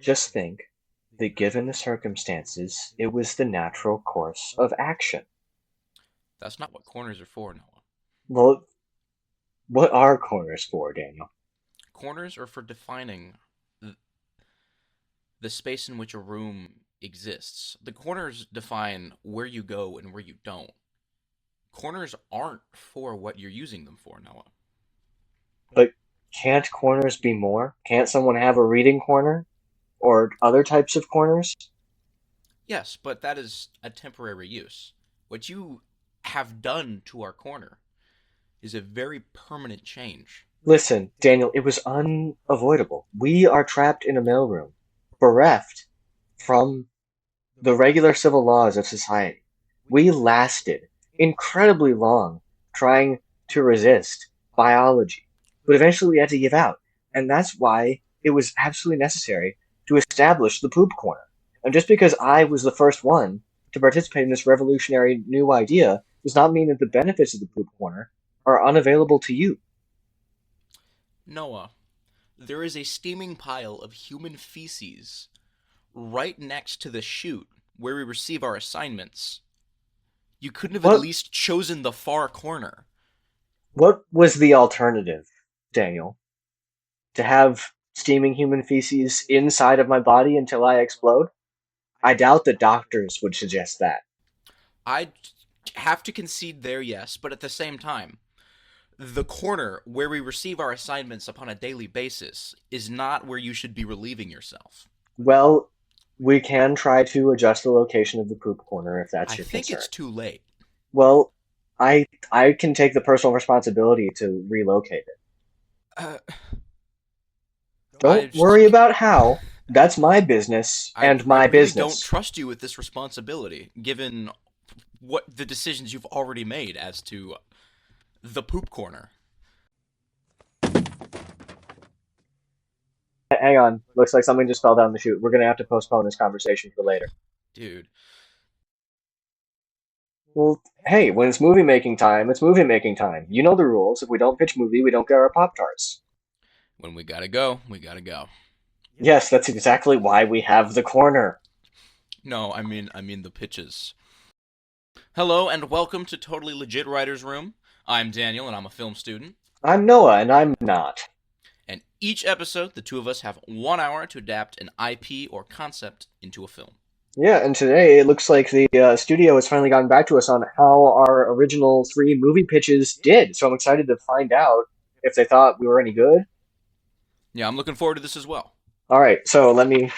Just think that given the circumstances, it was the natural course of action. That's not what corners are for, Noah. Well, what are corners for, Daniel? Corners are for defining the space in which a room exists. The corners define where you go and where you don't. Corners aren't for what you're using them for, Noah. But can't corners be more? Can't someone have a reading corner? Or other types of corners? Yes, but that is a temporary use. What you have done to our corner is a very permanent change. Listen, Daniel, it was unavoidable. We are trapped in a mailroom, bereft from the regular civil laws of society. We lasted incredibly long trying to resist biology, but eventually we had to give out. And that's why it was absolutely necessary to establish the poop corner. And just because I was the first one to participate in this revolutionary new idea does not mean that the benefits of the poop corner are unavailable to you. Noah, there is a steaming pile of human feces right next to the chute where we receive our assignments. You couldn't have at What least chosen the far corner. what was the alternative, Daniel? To have steaming human feces inside of my body until I explode? I doubt that doctors would suggest that. I have to concede there, yes, but at the same time, the corner where we receive our assignments upon a daily basis is not where you should be relieving yourself. Well, we can try to adjust the location of the poop corner if that's I your think concern. it's too late. Well, I can take the personal responsibility to relocate it. Uh, I Don't worry about how. That's my business and I my really don't business. trust you with this responsibility, given what the decisions you've already made as to the poop corner. Hang on. Looks like something just fell down the chute. We're gonna have to postpone this conversation for later. Dude, Well, hey, when it's movie making time, it's movie making time. You know the rules. If we don't pitch movie, we don't get our Pop Tarts. when we gotta go, we gotta go. Yes, that's exactly why we have the corner. No, I mean the pitches. Hello and welcome to Totally Legit Writer's Room. I'm Daniel and I'm a film student. I'm Noah, and I'm not. And each episode, the two of us have 1 hour to adapt an IP or concept into a film. Yeah, and today it looks like the studio has finally gotten back to us on how our original three movie pitches did. So I'm excited to find out if they thought we were any good. Yeah, I'm looking forward to this as well. All right, so let me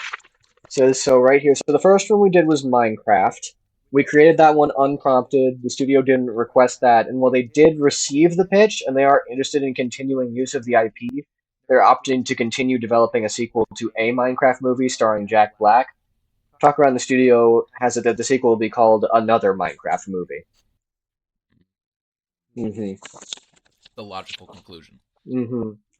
says so right here. So the first one we did was Minecraft. We created that one unprompted. The studio didn't request that, and while they did receive the pitch and they are interested in continuing use of the IP, they're opting to continue developing a sequel to a Minecraft movie starring Jack Black. Talk around the studio has it that the sequel will be called Another Minecraft Movie. hmm The logical conclusion.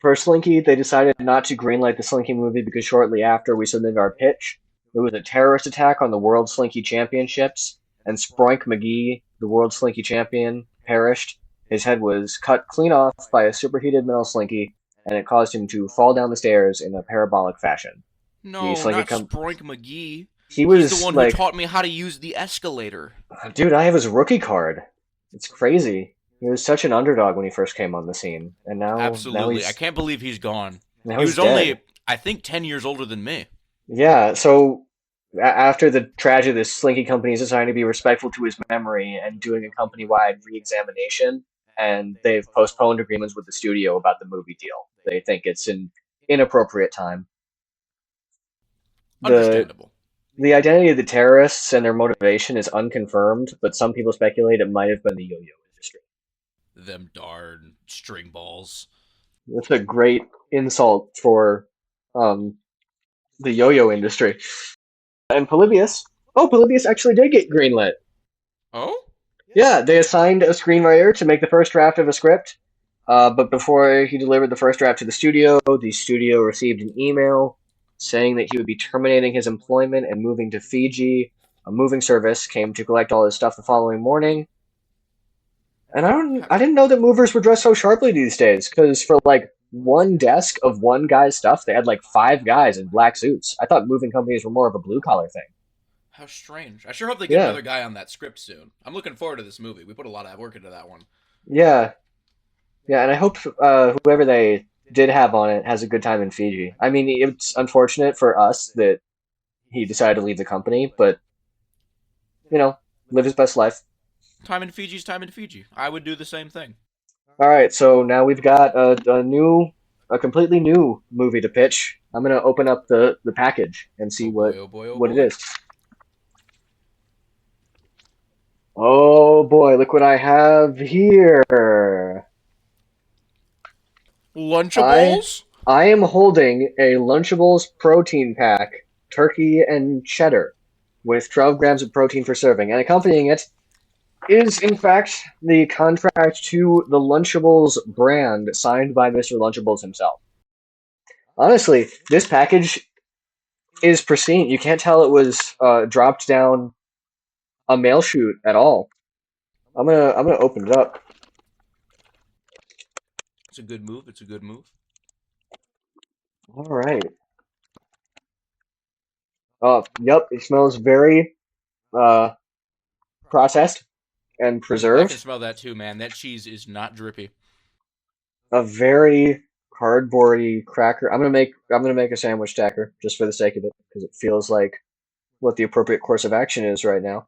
For Slinky, they decided not to greenlight the Slinky movie because shortly after we submitted our pitch, there was a terrorist attack on the World Slinky Championships, and Sproink McGee, the World Slinky Champion, perished. His head was cut clean off by a superheated metal Slinky, and it caused him to fall down the stairs in a parabolic fashion. The No, Slinky not com- Sproink McGee. he He's the was one who like, taught me how to use the escalator. dude, I have his rookie card. It's crazy. He was such an underdog when he first came on the scene, and now Absolutely. I he's can't believe he's gone. now He he's was dead. only, I think, 10 years older than me. Yeah, so after the tragedy, the Slinky Company is deciding to be respectful to his memory and doing a company-wide re-examination, and they've postponed agreements with the studio about the movie deal. They think it's an inappropriate time. The Understandable. the identity of the terrorists and their motivation is unconfirmed, but some people speculate it might have been the yo-yo industry. Them darn string balls. That's a great insult for um, the yo-yo industry. And Polybius, Polybius actually did get greenlit. Oh? Yeah, they assigned a screenwriter to make the first draft of a script, but before he delivered the first draft to the studio received an email saying that he would be terminating his employment and moving to Fiji. A moving service came to collect all his stuff the following morning. And I didn't know that movers were dressed so sharply these days, because for like one desk of one guy's stuff. They had like five guys in black suits. I thought moving companies were more of a blue collar thing. How strange. I sure hope they get Yeah, another guy on that script soon. I'm looking forward to this movie. We put a lot of work into that one. yeah, yeah. And I hope whoever they did have on it has a good time in Fiji. I mean, it's unfortunate for us that he decided to leave the company, but you know, live his best life. Time in Fiji's time in Fiji. I would do the same thing. All right, so now we've got a completely new movie to pitch. I'm gonna open up the package and see Oh boy, oh boy, oh what it boy. is. Oh boy, look what I have here. I Lunchables? I am holding a Lunchables protein pack, turkey and cheddar, with 12 grams of protein per serving, and accompanying it is in fact the contract to the Lunchables brand signed by Mr. Lunchables himself. Honestly, this package is pristine. You can't tell it was dropped down a mail chute at all. I'm gonna open it up. It's a good move. It's a good move. All right. Yep. It smells very uh, processed and I can preserved. smell that too, man. That cheese is not drippy. A very cardboardy cracker. I'm gonna make a sandwich stacker just for the sake of it because it feels like what the appropriate course of action is right now.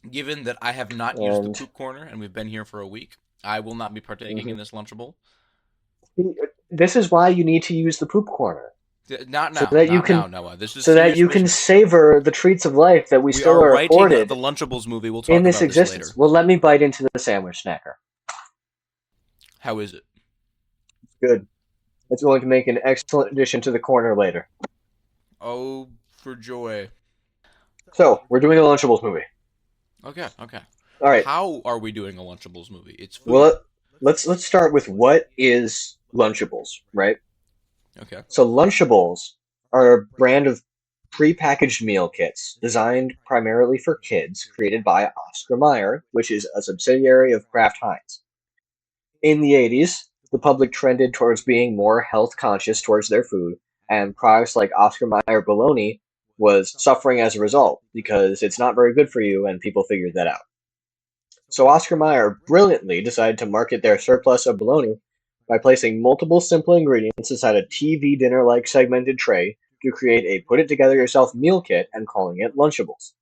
Given that I have not used the And poop corner and we've been here for a week, I will not be partaking in mhm. this Lunchable. This is why you need to use the poop corner Not so now. that you Not now, can Noah. This is so that serious you can business. savor the treats of life that we We still are are writing the afforded Lunchables movie. We'll in talk this about this existence. later. Well, let me bite into the sandwich snacker. How is it? Good. It's going to make an excellent addition to the corner later. Oh, for joy. So, we're doing a Lunchables movie. Okay, okay. All right. How are we doing a Lunchables movie? It's food. Well, let's start with what is Lunchables, right? Okay. So, Lunchables are a brand of prepackaged meal kits designed primarily for kids, created by Oscar Mayer, which is a subsidiary of Kraft Heinz. In the 80s, the public trended towards being more health conscious towards their food, and products like Oscar Mayer bologna was suffering as a result because it's not very good for you, and people figured that out. So Oscar Mayer brilliantly decided to market their surplus of bologna by placing multiple simple ingredients inside a TV dinner like segmented tray to create a put it together yourself meal kit and calling it Lunchables.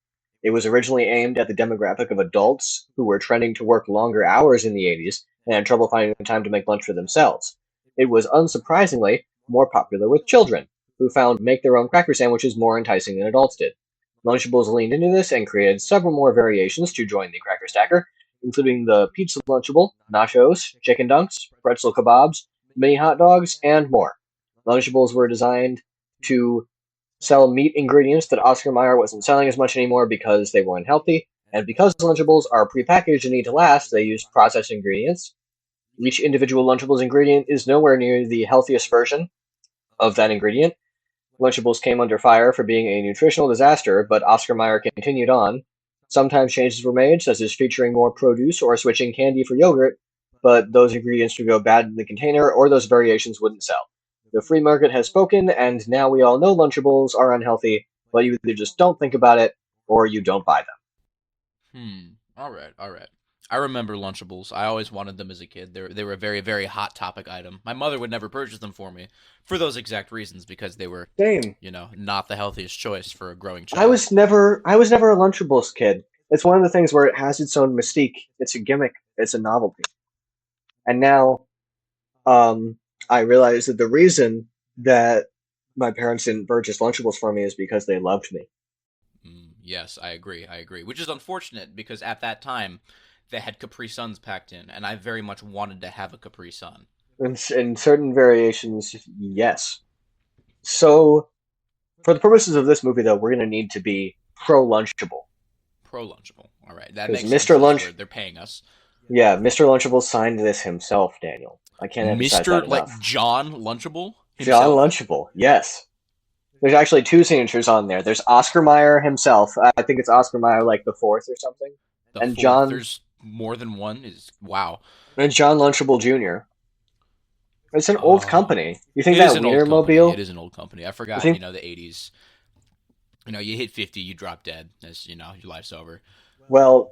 It was originally aimed at the demographic of adults who were trending to work longer hours in the 80s and had trouble finding the time to make lunch for themselves. It was unsurprisingly more popular with children, who found make their own cracker sandwiches more enticing than adults did. Lunchables leaned into this and created several more variations to join the cracker stacker, including the pizza Lunchable, nachos, chicken dunks, pretzel kebabs, mini hot dogs, and more. Lunchables were designed to sell meat ingredients that Oscar Mayer wasn't selling as much anymore because they were unhealthy, and because Lunchables are prepackaged and need to last, they use processed ingredients. Each individual Lunchables ingredient is nowhere near the healthiest version of that ingredient. Lunchables came under fire for being a nutritional disaster, but Oscar Mayer continued on. Sometimes changes were made, such as featuring more produce or switching candy for yogurt, but those ingredients would go bad in the container or those variations wouldn't sell. The free market has spoken, and now we all know Lunchables are unhealthy, but you either just don't think about it or you don't buy them. All right, all right. I remember Lunchables. I always wanted them as a kid. They were a very, very hot topic item. My mother would never purchase them for me for those exact reasons because they were, Same. not the healthiest choice for a growing I child. was never I was never a Lunchables kid. It's one of the things where it has its own mystique. It's a gimmick. It's a novelty. And now um, I realized that the reason that my parents didn't purchase Lunchables for me is because they loved me. Yes, I agree. I agree. Which is unfortunate because at that time they had Capri Suns packed in, and I very much wanted to have a Capri Sun. In certain variations, yes. So, for the purposes of this movie, though, we're going to need to be pro Lunchable. Pro Lunchable. All right, that Because makes sense Mr. since Lunch, they're paying us. yeah, Mr. Lunchable signed this himself, Daniel. I can't emphasize Mister that like enough. John Lunchable John himself. Lunchable, yes. There's actually two signatures on there. There's Oscar Mayer himself. I think it's Oscar Mayer like the fourth or something, The and fourth. John There's more than one. Is wow. and John Lunchable Jr. It's an old Oh, company. You think it is that an old company. It Wienermobile? is an old company. I You forgot. think, The '80s. You hit 50, you drop dead. As your life's over. well,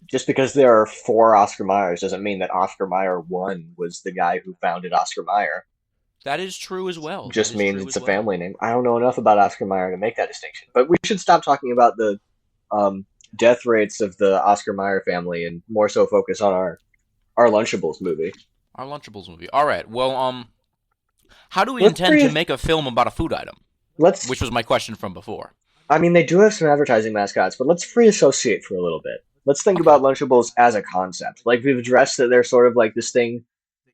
just because there are four Oscar Mayers doesn't mean that Oscar Mayer one was the guy who founded Oscar Mayer. That is true as well. That Just is means true it's as a well. family name. I don't know enough about Oscar Mayer to make that distinction. But we should stop talking about the death rates of the Oscar Mayer family and more so focus on our Lunchables movie. Our Lunchables movie. All right. Well, how do we Let's intend to free. make a film about a food item? Let's. Which was my question from before. I mean, they do have some advertising mascots, but let's free associate for a little bit. Let's think Okay. about Lunchables as a concept. Like we've addressed that they're sort of like this thing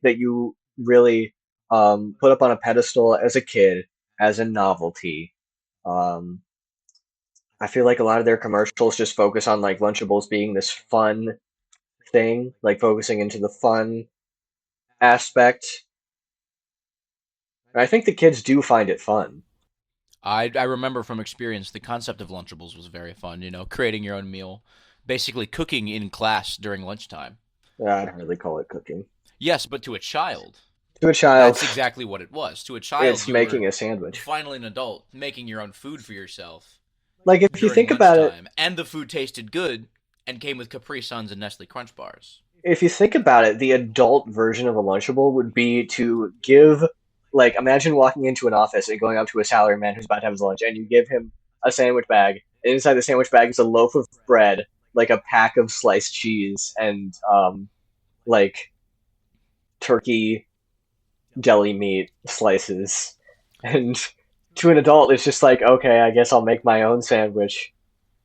that you really put up on a pedestal as a kid as a novelty. Um, I feel like a lot of their commercials just focus on like Lunchables being this fun thing, like focusing into the fun aspect. And I think the kids do find it fun. I remember from experience the concept of Lunchables was very fun. Creating your own meal, basically cooking in class during lunchtime. I don't really call it cooking. Yes, but to a child, To a child, that's exactly what it was. To a child, it's you were making a sandwich. finally an adult, making your own food for yourself Like if you during think about it, lunchtime, and the food tasted good and came with Capri Suns and Nestle Crunch bars. the adult version of a Lunchable would be to give, like, imagine walking into an office and going up to a salaryman who's about to have his lunch, and you give him a sandwich bag. And inside the sandwich bag is a loaf of bread, like a pack of sliced cheese, and like turkey deli meat slices. And to an adult, it's just like, okay, I guess I'll make my own sandwich.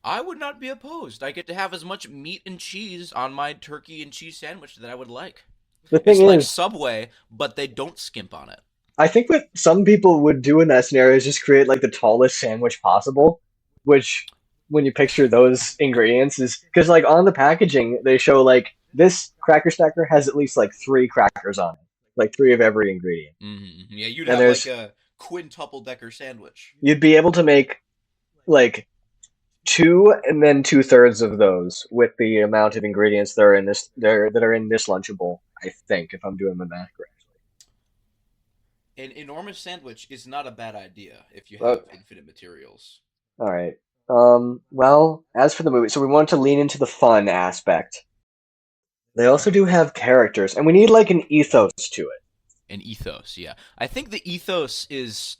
I would not be opposed. I get to have as much meat and cheese on my turkey and cheese sandwich that I would like. The thing It's like is, Subway, but they don't skimp on it. I think what some people would do in that scenario is just create like the tallest sandwich possible, which when you picture those ingredients is because like on the packaging they show like this cracker stacker has at least like three crackers on it, like three of every ingredient. Yeah, you'd And have like there's a quintuple decker sandwich. you'd be able to make like two and then two-thirds of those with the amount of ingredients that are in this lunchable, I think, if I'm doing the math correctly. An enormous sandwich is not a bad idea if you But have infinite materials. all right. Well, as for the movie, so we want to lean into the fun aspect. They also do have characters, and we need like an ethos to it. An ethos, yeah. I think the ethos is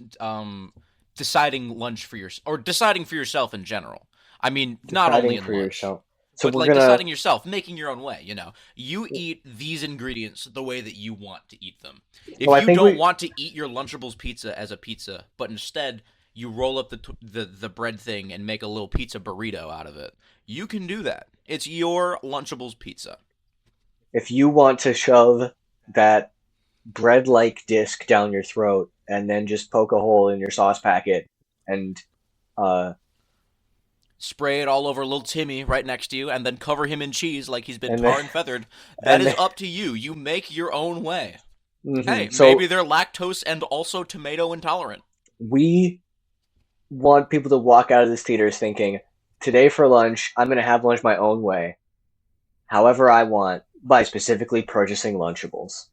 deciding lunch for your or deciding for yourself in general. I mean, not only Deciding in for lunch, yourself. So but we're like gonna. deciding yourself, making your own way. You eat these ingredients the way that you want to eat them. Oh, If I you think don't we. want to eat your Lunchables pizza as a pizza, but instead you roll up the bread thing and make a little pizza burrito out of it, you can do that. It's your Lunchables pizza. If you want to shove that bread-like disc down your throat and then just poke a hole in your sauce packet and uh Spray it all over little Timmy right next to you, and then cover him in cheese like he's been and then tar and feathered. That and is then, up to you. You make your own way. Hey, so maybe they're lactose and also tomato intolerant. we want people to walk out of this theaters thinking, today for lunch, I'm gonna have lunch my own way, however I want, by specifically purchasing Lunchables.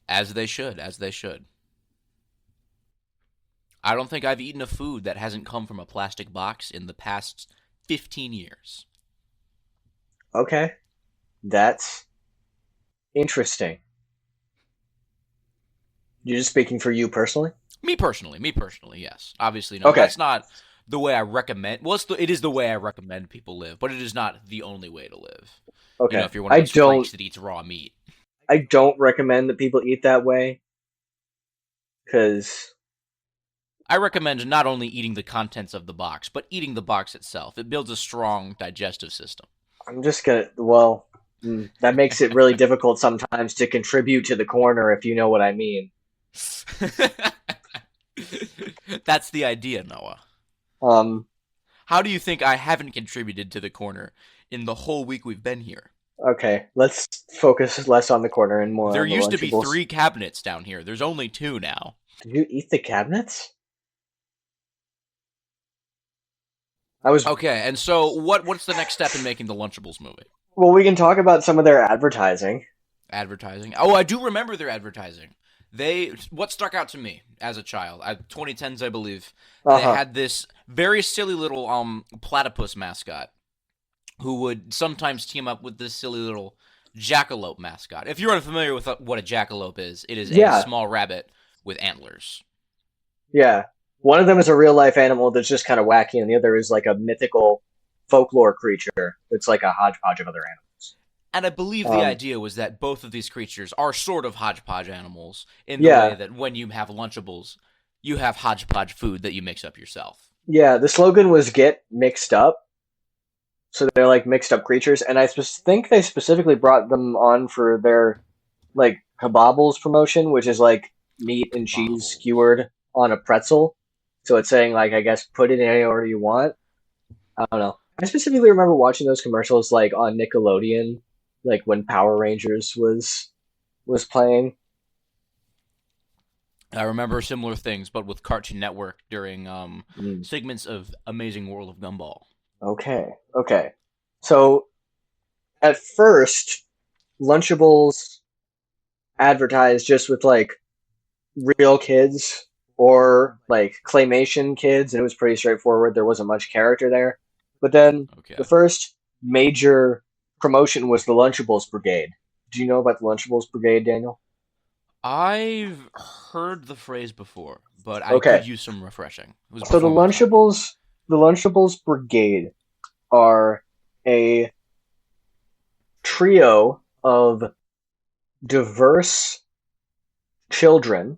As they should, as they should. I don't think I've eaten a food that hasn't come from a plastic box in the past 15 years. Okay, that's interesting. You're just speaking for you personally? Me personally, yes. Obviously, no. Okay, That's not the way I recommend. Well, it is the way I recommend people live, but it is not the only way to live. okay. If you're one of those freaks that eats raw meat. I don't recommend that people eat that way because I recommend not only eating the contents of the box, but eating the box itself. It builds a strong digestive system. I'm just gonna. Well, that makes it really difficult sometimes to contribute to the corner, if you know what I mean. That's the idea, Noah. Um. How do you think I haven't contributed to the corner in the whole week we've been here? Okay, let's focus less on the corner and more There on the used to be Lunchables. 3 cabinets down here. There's only 2 now. Did you eat the cabinets? I was. Okay, and so what's the next step in making the Lunchables movie? Well, we can talk about some of their advertising. Advertising. Oh, I do remember their advertising. What stuck out to me as a child, 2010s, I believe, they Uh-huh. had this very silly little platypus mascot who would sometimes team up with this silly little jackalope mascot. If you're unfamiliar with what a jackalope is, it is a Yeah, small rabbit with antlers. yeah. One of them is a real life animal that's just kind of wacky, and the other is like a mythical folklore creature that's like a hodgepodge of other animals. And I believe the Um, idea was that both of these creatures are sort of hodgepodge animals in the way yeah, that when you have Lunchables, you have hodgepodge food that you mix up yourself. yeah. The slogan was "Get mixed up," so they're like mixed up creatures, and think they specifically brought them on for their like kebabbles promotion, which is like meat and cheese Kebabbles. skewered on a pretzel. So it's saying like I guess put it in any order you want. I don't know. I specifically remember watching those commercials like on Nickelodeon, like when Power Rangers was playing. I remember similar things, but with Cartoon Network during Mm. segments of Amazing World of Gumball. Okay, okay. So at first, Lunchables advertised just with like real kids or like claymation kids, and it was pretty straightforward. There wasn't much character there. But then the Okay. first major promotion was the Lunchables Brigade. Do you know about the Lunchables Brigade, Daniel? I've heard the phrase before, but I could Okay, use some refreshing. It was so before my time. The Lunchables Brigade are a trio of diverse children,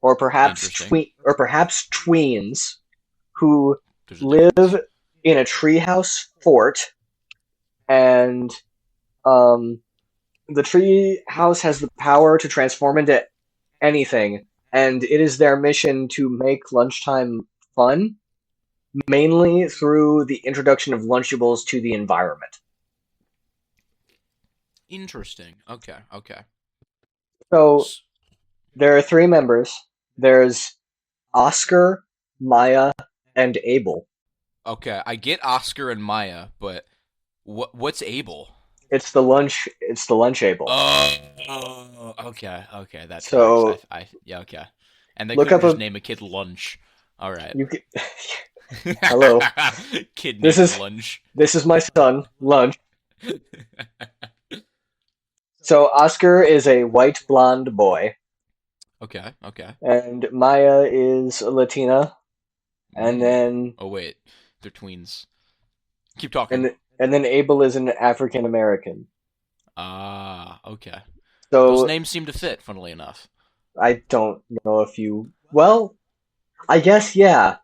Interesting. or perhaps tweens, who There's a live difference. in a treehouse fort, and um, the tree house has the power to transform into anything, and it is their mission to make lunchtime fun, mainly through the introduction of Lunchables to the environment. Interesting. Okay. Okay. So there are three members. There's Oscar, Maya, and Abel. Okay. I get Oscar and Maya, but what's Abel? It's the lunch Abel. Okay. Okay. That tracks. So Yeah. Okay. And they look couldn't up just a name a kid Lunch. All right. you. Hello. Kid This named is Lunch. this is my son, Lunch. So Oscar is a white blonde boy, Okay. Okay. and Maya is a Latina, and then Oh wait, they're tweens. Keep talking. and then Abel is an African American. Ah, okay. Those So names seem to fit, funnily enough. I don't know if you. Well, I guess yeah,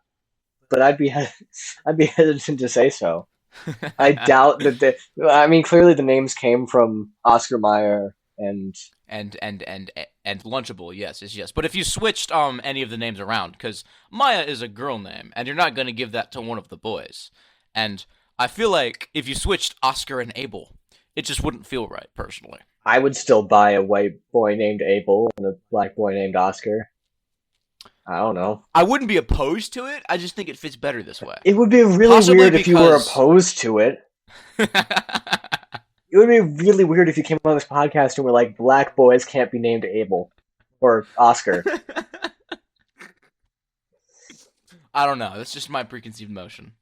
but I'd be hesitant to say so. I doubt that the. I mean, clearly the names came from Oscar Mayer and and Lunchable, yes. But if you switched any of the names around, because Maya is a girl name, and you're not going to give that to one of the boys, and I feel like if you switched Oscar and Abel, it just wouldn't feel right, personally. I would still buy a white boy named Abel and a black boy named Oscar. I don't know. I wouldn't be opposed to it. I just think it fits better this way. It would be really Possibly weird if you were because opposed to it. It would be really weird if you came on this podcast and were like, black boys can't be named Abel or Oscar. I don't know. That's just my preconceived notion.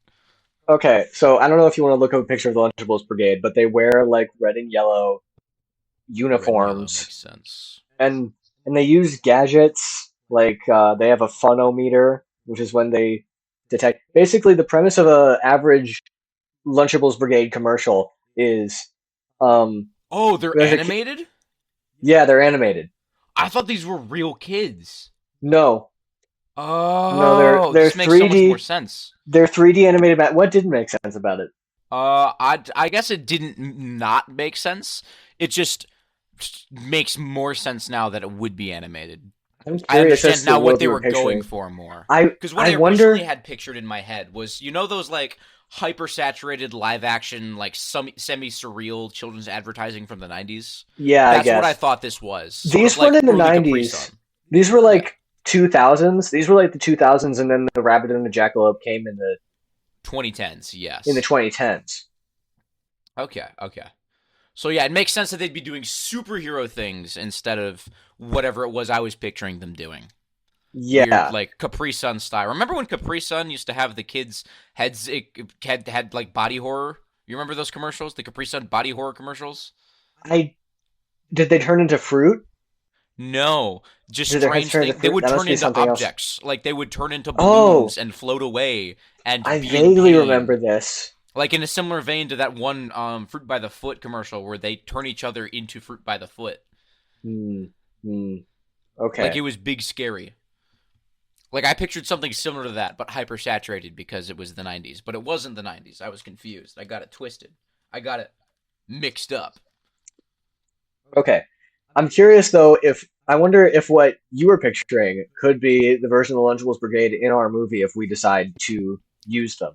Okay, so I don't know if you want to look up a picture of the Lunchables Brigade, but they wear like red and yellow Red and yellow uniforms, makes sense. and they use gadgets like they have a funometer, which is when they detect. Basically, the premise of a average Lunchables Brigade commercial is Oh, they're there's a animated? yeah, they're animated. I thought these were real kids. No, no, Oh, this makes so much more sense. they're 3D animated. What didn't make sense about it? I guess it didn't not make sense. It just makes more sense now that it would be animated. I'm I curious as understand to now what what they we were were going picturing. for more. I Because what I I originally wonder. had pictured in my head was, those like hyper saturated live action, like some semi surreal children's advertising from the 90s? Yeah, I That's what I guess thought this was. Sort of these weren't like in the early Capri '90s. Sun. These were Yeah. like 2000s. These were like the 2000s, and then the Rabbit and the Jackalope came in the 2010s, in the yes. 2010s. Okay, okay. So yeah, it makes sense that they'd be doing superhero things instead of whatever it was I was picturing them doing. Weird, Yeah, like Capri Sun style. Remember when Capri Sun used to have the kids' heads? It had like body horror. You remember those commercials? The Capri Sun body horror commercials? I did they turn into fruit? No, just Did their heads strange turn into things. They fruit? would That turn must be into something else. objects. Like they would turn into balloons Oh, and float away I and be in vaguely remember pain. this. Like in a similar vein to that one Fruit by the Foot commercial where they turn each other into Fruit by the Foot. Hmm. Hmm. Like it Okay. was big scary. Like I pictured something similar to that, but hyper saturated because it was the 90s. But it wasn't the 90s. I was confused. I got it twisted. I got it mixed up. Okay. I'm curious though if I wonder if what you were picturing could be the version of the Lunchables Brigade in our movie if we decide to use them.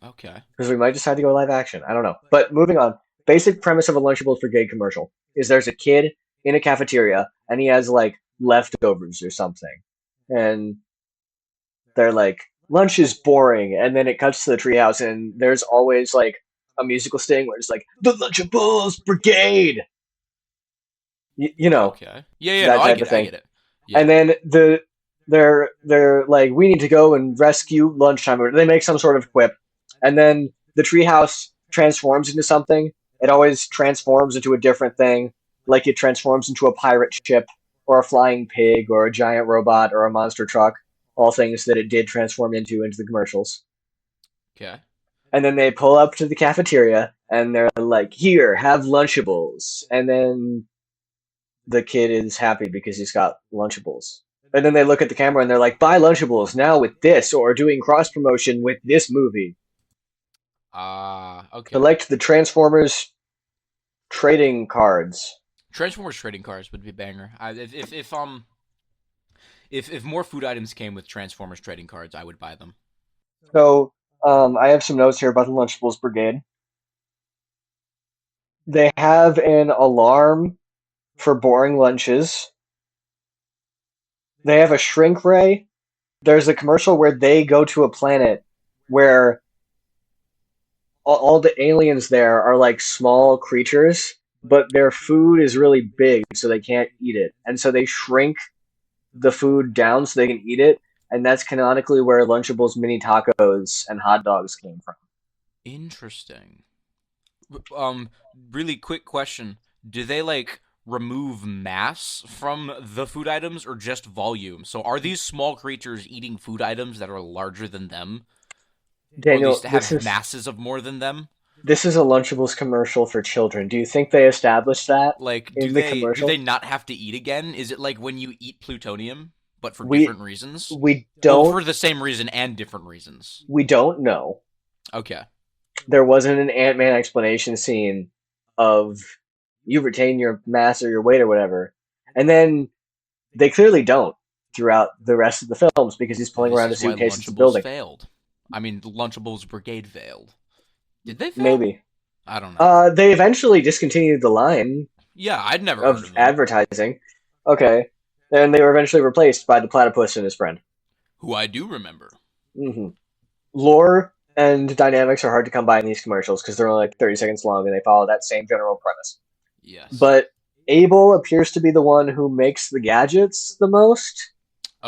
Okay. Because we might decide to go live action. I don't know. But moving on. Basic premise of a Lunchables Brigade commercial is there's a kid in a cafeteria and he has like leftovers or something. And they're like, lunch is boring. And then it cuts to the treehouse and there's always like a musical sting where it's like, the Lunchables Brigade! You know, Okay. Yeah, yeah, no, that I type get of it. I thing. get it. Yeah. And then they're like, we need to go and rescue lunchtime. Or they make some sort of quip, and then the treehouse transforms into something. It always transforms into a different thing, like it transforms into a pirate ship, or a flying pig, or a giant robot, or a monster truck. All things that it did transform into the commercials. Okay. And then they pull up to the cafeteria, and they're like, "Here, have Lunchables." And then the kid is happy because he's got Lunchables. And then they look at the camera and they're like, buy Lunchables now with this, or doing cross promotion with this movie. Okay. Collect the Transformers trading cards. Transformers trading cards would be a banger. If more food items came with Transformers trading cards, I would buy them. So, I have some notes here about the Lunchables Brigade. They have an alarm for boring lunches. They have a shrink ray. There's a commercial where they go to a planet where all the aliens there are like small creatures, but their food is really big, so they can't eat it. And so they shrink the food down so they can eat it. And that's canonically where Lunchables mini tacos and hot dogs came from. Interesting. Um, really quick question: do they like remove mass from the food items or just volume? So are these small creatures eating food items that are larger than them, or at Daniel, least have masses of more than them? this is a Lunchables commercial for children. Do you think they established that Like, in the do they commercial? not have to eat again? Is it like when you eat plutonium, but for We different reasons? we Well, don't for the same reason and different reasons. we don't know. Okay. There wasn't an Ant-Man explanation scene of you retain your mass or your weight or whatever. And then they clearly don't throughout the rest of the films because he's pulling This around a is why suitcase at the Lunchables building. failed. I mean, Lunchables Brigade failed. Did they fail? Maybe. I don't know. They eventually discontinued the line Yeah, I'd never heard of of them. advertising. Okay. And they were eventually replaced by the platypus and his friend. Who I do remember. Hmm. Lore and dynamics are hard to come by in these commercials because they're only like 30 seconds long and they follow that same general premise. Yes. But Abel appears to be the one who makes the gadgets the most.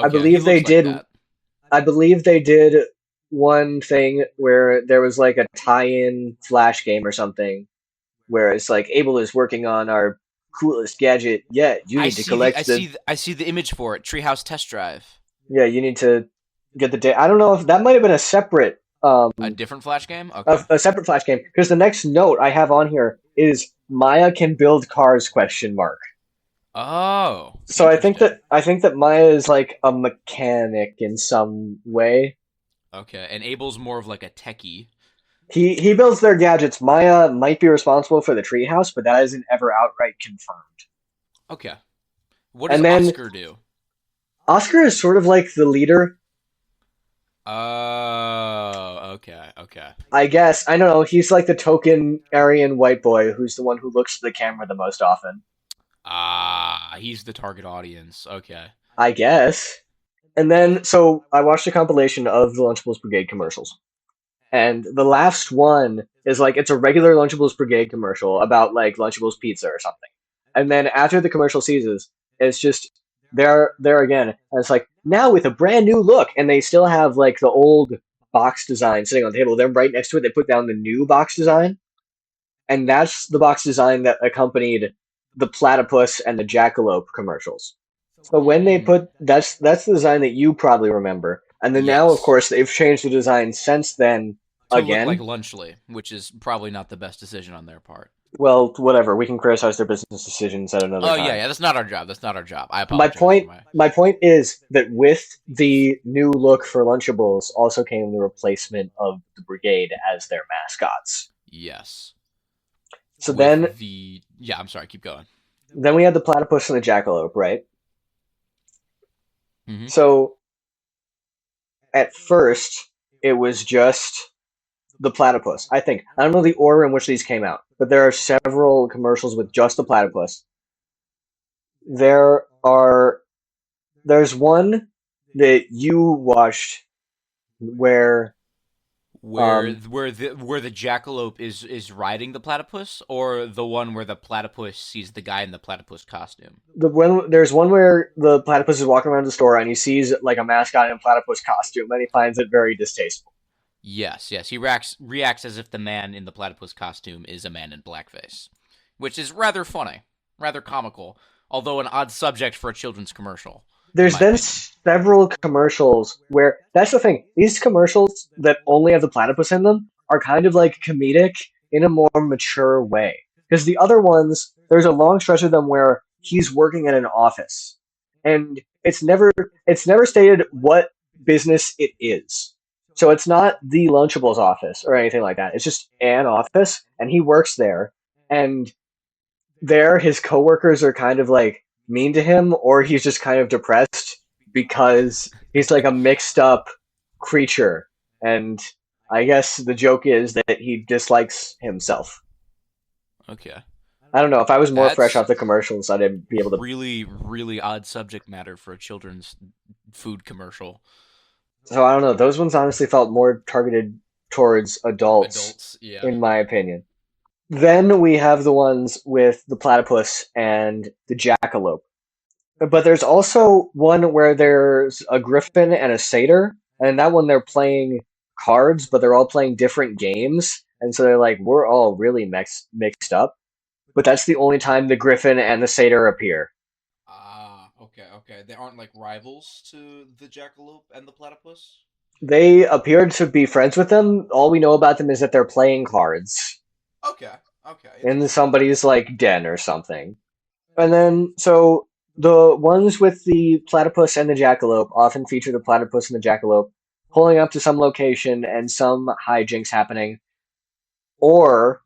I Okay, he believe they looks like did. that. I believe they did one thing where there was like a tie-in flash game or something where it's like Abel is working on our coolest gadget yet. You I need to see the I collect the see the, I see the image for it. Treehouse test drive. yeah. You need to get the I don't know if that might have been a separate A different flash game. Okay. a separate flash game because the next note I have on here is Maya can build cars question mark. Oh, So interesting. I think that Maya is like a mechanic in some way. Okay, and Abel's more of like a techie. He builds their gadgets. Maya might be responsible for the treehouse, but that isn't ever outright confirmed. Okay. What does And then Oscar do? Oscar is sort of like the leader. Oh, okay, okay. I guess. I don't know. He's like the token Aryan white boy who's the one who looks at the camera the most often. Ah, he's the target audience. Okay. I guess. And then, so I watched a compilation of the Lunchables Brigade commercials. And the last one is like it's a regular Lunchables Brigade commercial about like Lunchables pizza or something. And then after the commercial ceases, it's just there again. And it's like now with a brand new look, and they still have like the old box design sitting on the table. Then right next to it, they put down the new box design, and that's the box design that accompanied the platypus and the jackalope commercials. So when they Mm. put that's the design that you probably remember, and then now of Yes. course they've changed the design since then To look like again. Lunchley, which is probably not the best decision on their part. Well, whatever. We can criticize their business decisions at another Oh yeah, time. yeah. That's not our job. That's not our job. I My apologize for point my. my point is that with the new look for Lunchables also came the replacement of the Brigade as their mascots. Yes. So With the yeah, I'm sorry. Keep going. then we had the platypus and the jackalope, right? Hmm. So at first it was just the platypus. I think I don't know the order in which these came out, but there are several commercials with just the platypus. There are there's one that you watched where um Where the jackalope is riding the platypus, or the one where the platypus sees the guy in the platypus costume. there's one where the platypus is walking around the store and he sees like a mascot in a platypus costume and he finds it very distasteful. Yes, yes. He reacts as if the man in the platypus costume is a man in blackface, which is rather funny, rather comical, although an odd subject for a children's commercial, in There's my then opinion. several commercials where that's the thing. These commercials that only have the platypus in them are kind of like comedic in a more mature way. Because the other ones, there's a long stretch of them where he's working at an office, and it's never stated what business it is. So it's not the Lunchables office or anything like that. It's just an office, and he works there, and there his coworkers are kind of like mean to him or he's just kind of depressed because he's like a mixed up creature and I guess the joke is that he dislikes himself. Okay. I don't know if I was more fresh That's off the commercials I'd be able to. really, really odd subject matter for a children's food commercial. So I don't know, those ones honestly felt more targeted towards adults Adults, yeah. in my opinion. Then we have the ones with the platypus and the jackalope. But there's also one where there's a griffin and a satyr, and that one they're playing cards, but they're all playing different games, and so they're like, we're all really mixed up. But that's the only time the griffin and the satyr appear. Ah, okay, okay. They aren't like rivals to the jackalope and the platypus? They appear to be friends with them. All we know about them is that they're playing cards Okay, okay, in interesting. somebody's like den or something. And then so the ones with the platypus and the jackalope often feature the platypus and the jackalope pulling up to some location and some hijinks happening. Or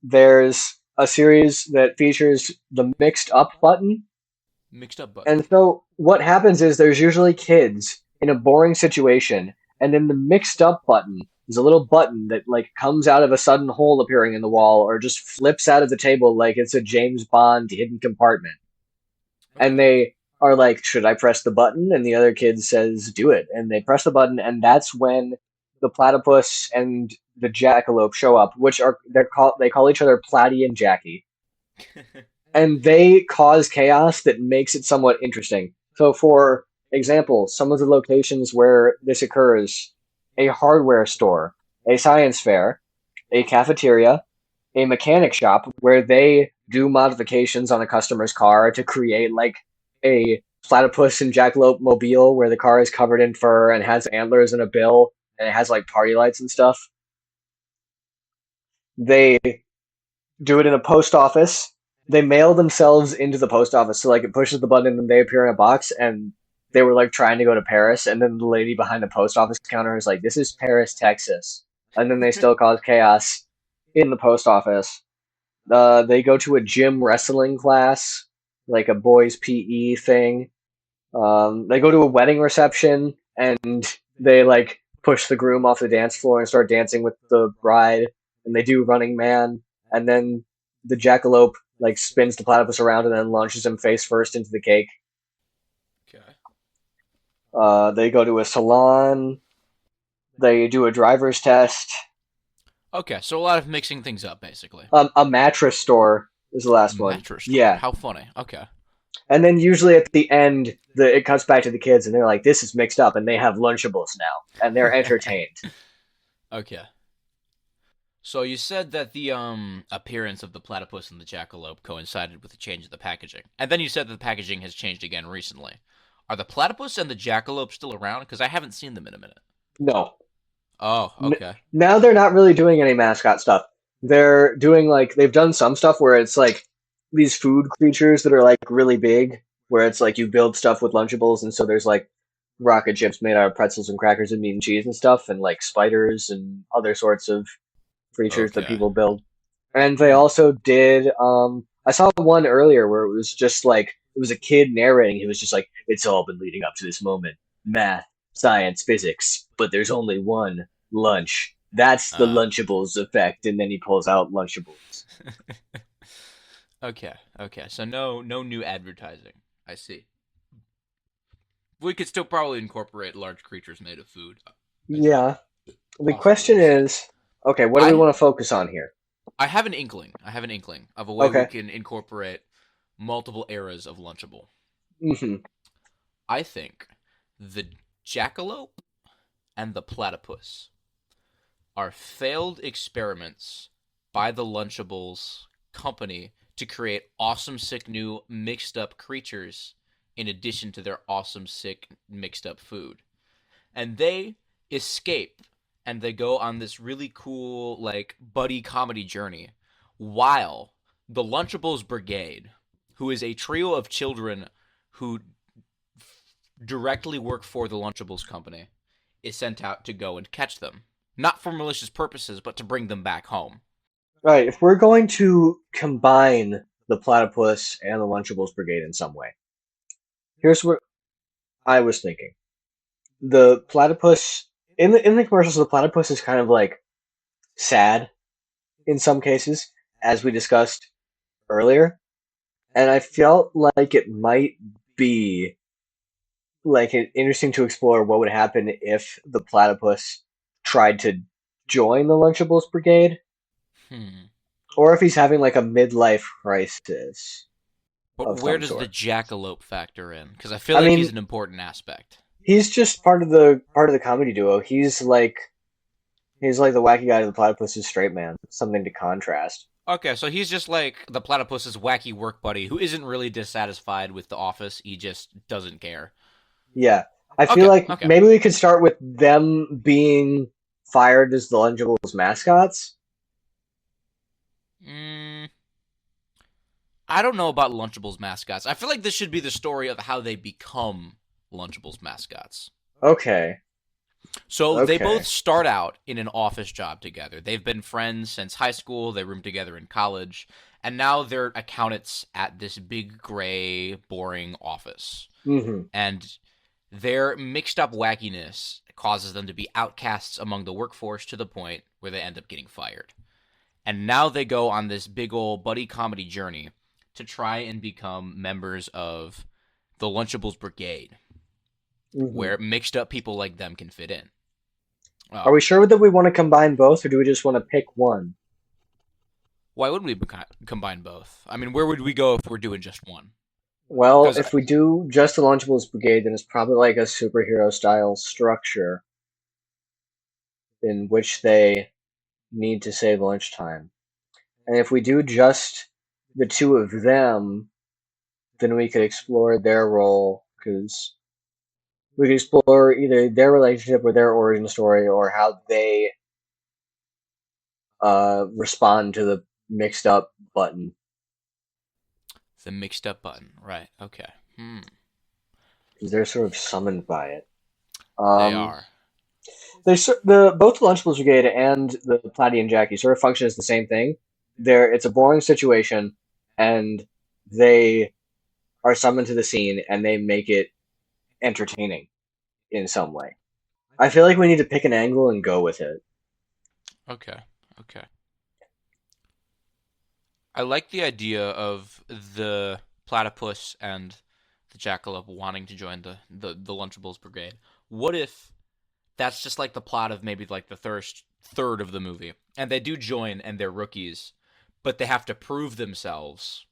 there's a series that features the mixed up button. Mixed up button. And so what happens is there's usually kids in a boring situation, and then the mixed up button is a little button that like comes out of a sudden hole appearing in the wall or just flips out of the table like it's a James Bond hidden compartment. And Okay. they are like, "Should I press the button?" And the other kid says, "Do it." And they press the button, and that's when the platypus and the jackalope show up, which are they call each other Platty and Jackie, and they cause chaos that makes it somewhat interesting. So, for example, some of the locations where this occurs: a hardware store, a science fair, a cafeteria, a mechanic shop where they do modifications on a customer's car to create like a platypus and jackalope mobile where the car is covered in fur and has antlers and a bill and it has like party lights and stuff. They do it in a post office. They mail themselves into the post office. So like it pushes the button and they appear in a box and they were like trying to go to Paris and then the lady behind the post office counter is like, "This is Paris, Texas." And then they still cause chaos in the post office. They go to a gym wrestling class, like a boys' PE thing. They go to a wedding reception and they like push the groom off the dance floor and start dancing with the bride. And they do Running Man, and then the jackalope like spins the platypus around and then launches him face first into the cake. Okay. They go to a salon. They do a driver's test. Okay, so a lot of mixing things up, basically. A mattress store is the A last one. mattress store. Yeah, How funny. Okay. and then usually at the end, it cuts back to the kids, and they're like, "This is mixed up," and they have Lunchables now, and they're entertained. Okay. So you said that the appearance of the platypus and the jackalope coincided with the change of the packaging, and then you said that the packaging has changed again recently. Are the platypus and the jackalope still around? Because I haven't seen them in a minute. No, Oh, N- okay. now they're not really doing any mascot stuff. They're doing like they've done some stuff where it's like these food creatures that are like really big, where it's like you build stuff with Lunchables, and so there's like rocket ships made out of pretzels and crackers and meat and cheese and stuff, and like spiders and other sorts of creatures that Okay. people build. And they Hmm. also did. I saw one earlier where it was just like it was a kid narrating. He was just like, "It's all been leading up to this moment: math, science, physics. But there's only one lunch. That's the Uh. Lunchables effect." And then he pulls out Lunchables. Okay. Okay. So no new advertising. I see. We could still probably incorporate large creatures made of food. I think Yeah. The possibly. question is, okay, what do we I want to focus on here? I have an inkling. I have an inkling of a way we Okay. can incorporate multiple eras of Lunchable. Hmm. I think the jackalope and the platypus are failed experiments by the Lunchables company to create awesome, sick, new, mixed up creatures in addition to their awesome, sick, mixed up food. And they escape and they go on this really cool, like, buddy comedy journey while the Lunchables Brigade, who is a trio of children who directly work for the Lunchables company, is sent out to go and catch them. Not for malicious purposes, but to bring them back home. Right. If we're going to combine the Platypus and the Lunchables Brigade in some way, here's what I was thinking. The platypus in the commercials, the platypus is kind of like sad in some cases, as we discussed earlier, and I felt like it might be like interesting to explore what would happen if the platypus tried to join the Lunchables Brigade, Hmm. or if he's having like a midlife crisis But of where some does the sort. jackalope factor in? Because I feel I like he's mean, an important aspect. he's just part of the comedy duo. He's like the wacky guy to the platypus's straight man, something to contrast. Okay, so he's just like the platypus's wacky work buddy who isn't really dissatisfied with the office. He just doesn't care. Yeah. I feel Okay, like okay. maybe we could start with them being fired as the Lunchables mascots. Mm, I don't know about Lunchables mascots. I feel like this should be the story of how they become Lunchables mascots. Okay. So they both Okay. start out in an office job together. They've been friends since high school, they room together in college, and now they're accountants at this big, gray, boring office. Hmm. And their mixed up wackiness causes them to be outcasts among the workforce to the point where they end up getting fired. And now they go on this big old buddy comedy journey to try and become members of the Lunchables Brigade, Hmm. where mixed up people like them can fit in. Are we Um, sure that we want to combine both, or do we just want to pick one? why wouldn't we combine both? I mean, where would we go if we're doing just one? Well, Because if we do just the Lunchables Brigade, then it's probably like a superhero style structure in which they need to save lunchtime. And if we do just the two of them, then we could explore their role because we could explore either their relationship or their origin story or how they respond to the mixed up button the mixed up button, right? Okay. because they're sort of summoned by it. They Um, are. both the Lunchables Brigade and the Platy and Jackie sort of function as the same thing. It's a boring situation, and they are summoned to the scene, and they make it entertaining in some way. I feel like we need to pick an angle and go with it. Okay. Okay. I like the idea of the platypus and the jackalope wanting to join the Lunchables Brigade. What if that's just like the plot of maybe like the first third of the movie. And they do join and they're rookies, but they have to prove themselves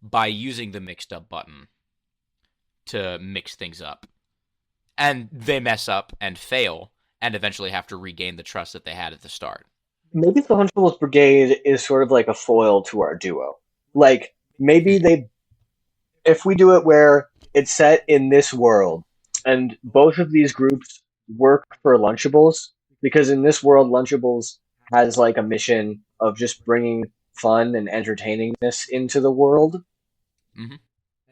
by using the mixed up button to mix things up. And they mess up and fail and eventually have to regain the trust that they had at the start. Maybe the Lunchables Brigade is sort of like a foil to our duo. Like, maybe if we do it where it's set in this world, and both of these groups work for Lunchables, because in this world, Lunchables has like a mission of just bringing fun and entertainingness into the world. Mm-hmm.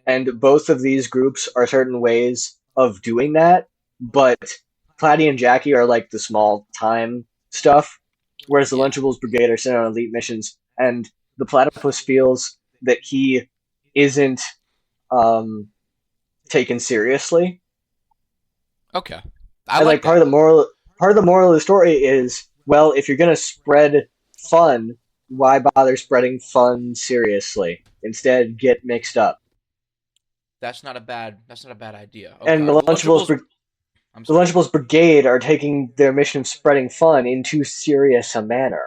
And both of these groups are certain ways of doing that, but Claddy and Jackie are like the small time stuff, whereas the Yeah. Lunchables Brigade are sent on elite missions, and the Platypus feels that he isn't taken seriously. Okay. I And like like that. part of the moral of the story is, well, if you're gonna spread fun, why bother spreading fun seriously? Instead, get mixed up. That's not a bad idea. And Okay. I'm the sorry. Lunchables Brigade are taking their mission of spreading fun in too serious a manner.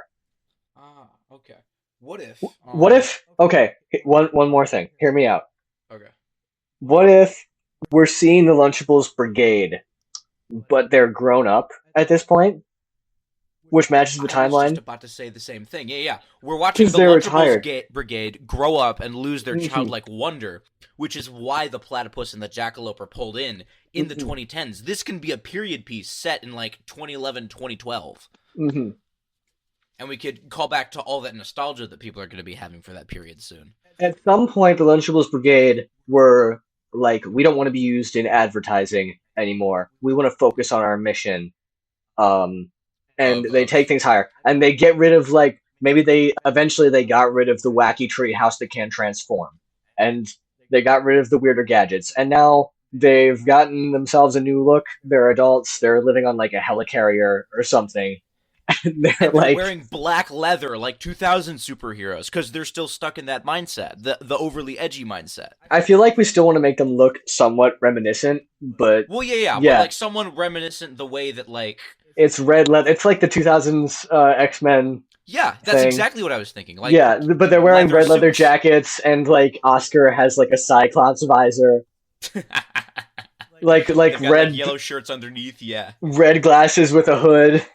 Ah, okay. What if What if? Okay, one more thing. Hear me out. okay. What if we're seeing the Lunchables Brigade, but they're grown up at this point, which matches the I was just timeline about to say the same thing. Yeah, yeah. We're watching because the they're Lunchables retired. Brigade grow up and lose their Hmm. childlike wonder, which is why the platypus and the jackalope are pulled in the Hmm. 2010s. This can be a period piece set in like 2011, 2012. Hmm. And we could call back to all that nostalgia that people are going to be having for that period soon. At some point, the Lunchables Brigade were like, we don't want to be used in advertising anymore. We want to focus on our mission. Um, and they take Of things higher, and they get rid of like maybe they eventually they got rid of the wacky tree house that can transform, and they got rid of the weirder gadgets, and now they've gotten themselves a new look. They're adults. They're living on like a helicarrier or something. And they're and they're like, wearing black leather like 2000 superheroes because they're still stuck in that mindset, the overly edgy mindset. I feel like we still want to make them look somewhat reminiscent, but Well, yeah, but yeah, like someone reminiscent the way that like it's red leather. It's like the 2000s X-Men yeah, that's thing. exactly what I was thinking. Like Yeah, but they're wearing leather red leather suits. jackets, and like Oscar has like a Cyclops visor, like They've got like red yellow shirts underneath. Yeah. red glasses with a hood.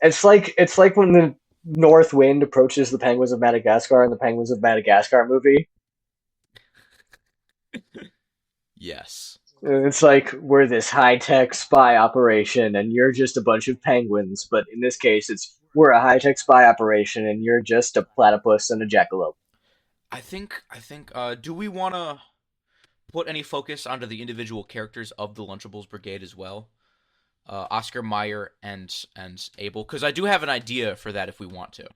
It's like when the North Wind approaches the Penguins of Madagascar in the Penguins of Madagascar movie. Yes. And it's like we're this high tech spy operation, and you're just a bunch of penguins. But in this case, it's we're a high tech spy operation, and you're just a platypus and a jackalope. I think. Do we want to put any focus onto the individual characters of the Lunchables Brigade as well? Oscar Mayer and Abel, because I do have an idea for that if we want to.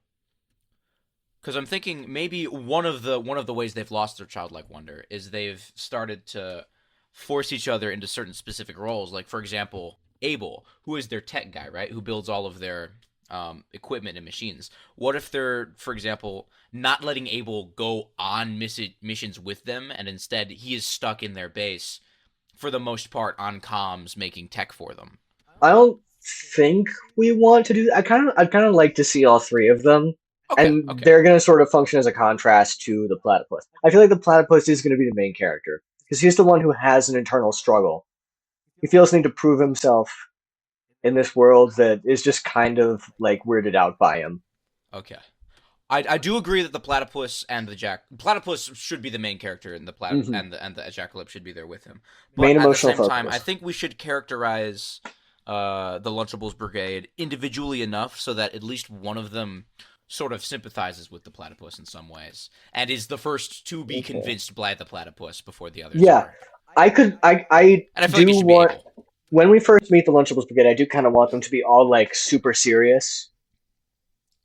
Because I'm thinking maybe one of the ways they've lost their childlike wonder is they've started to force each other into certain specific roles. Like for example, Abel, who is their tech guy, right, who builds all of their equipment and machines. What if they're, for example, not letting Abel go on missions with them, and instead he is stuck in their base for the most part on comms, making tech for them? I don't think we want to do that. I'd kind of like to see all three of them, Okay, and okay, they're going to sort of function as a contrast to the platypus. I feel like the platypus is going to be the main character because he's the one who has an internal struggle. He feels the need to prove himself in this world that is just kind of like weirded out by him. okay. I do agree that the platypus should be the main character, and the plat Hmm. and the jackalope should be there with him. But Main at the emotional same time, I focus. think we should characterize the Lunchables Brigade individually enough so that at least one of them sort of sympathizes with the platypus in some ways and is the first to be Okay. convinced by the platypus before the others Yeah, are. I And I feel like do it should be want Abel. when we first meet the Lunchables Brigade, I do kind of want them to be all like super serious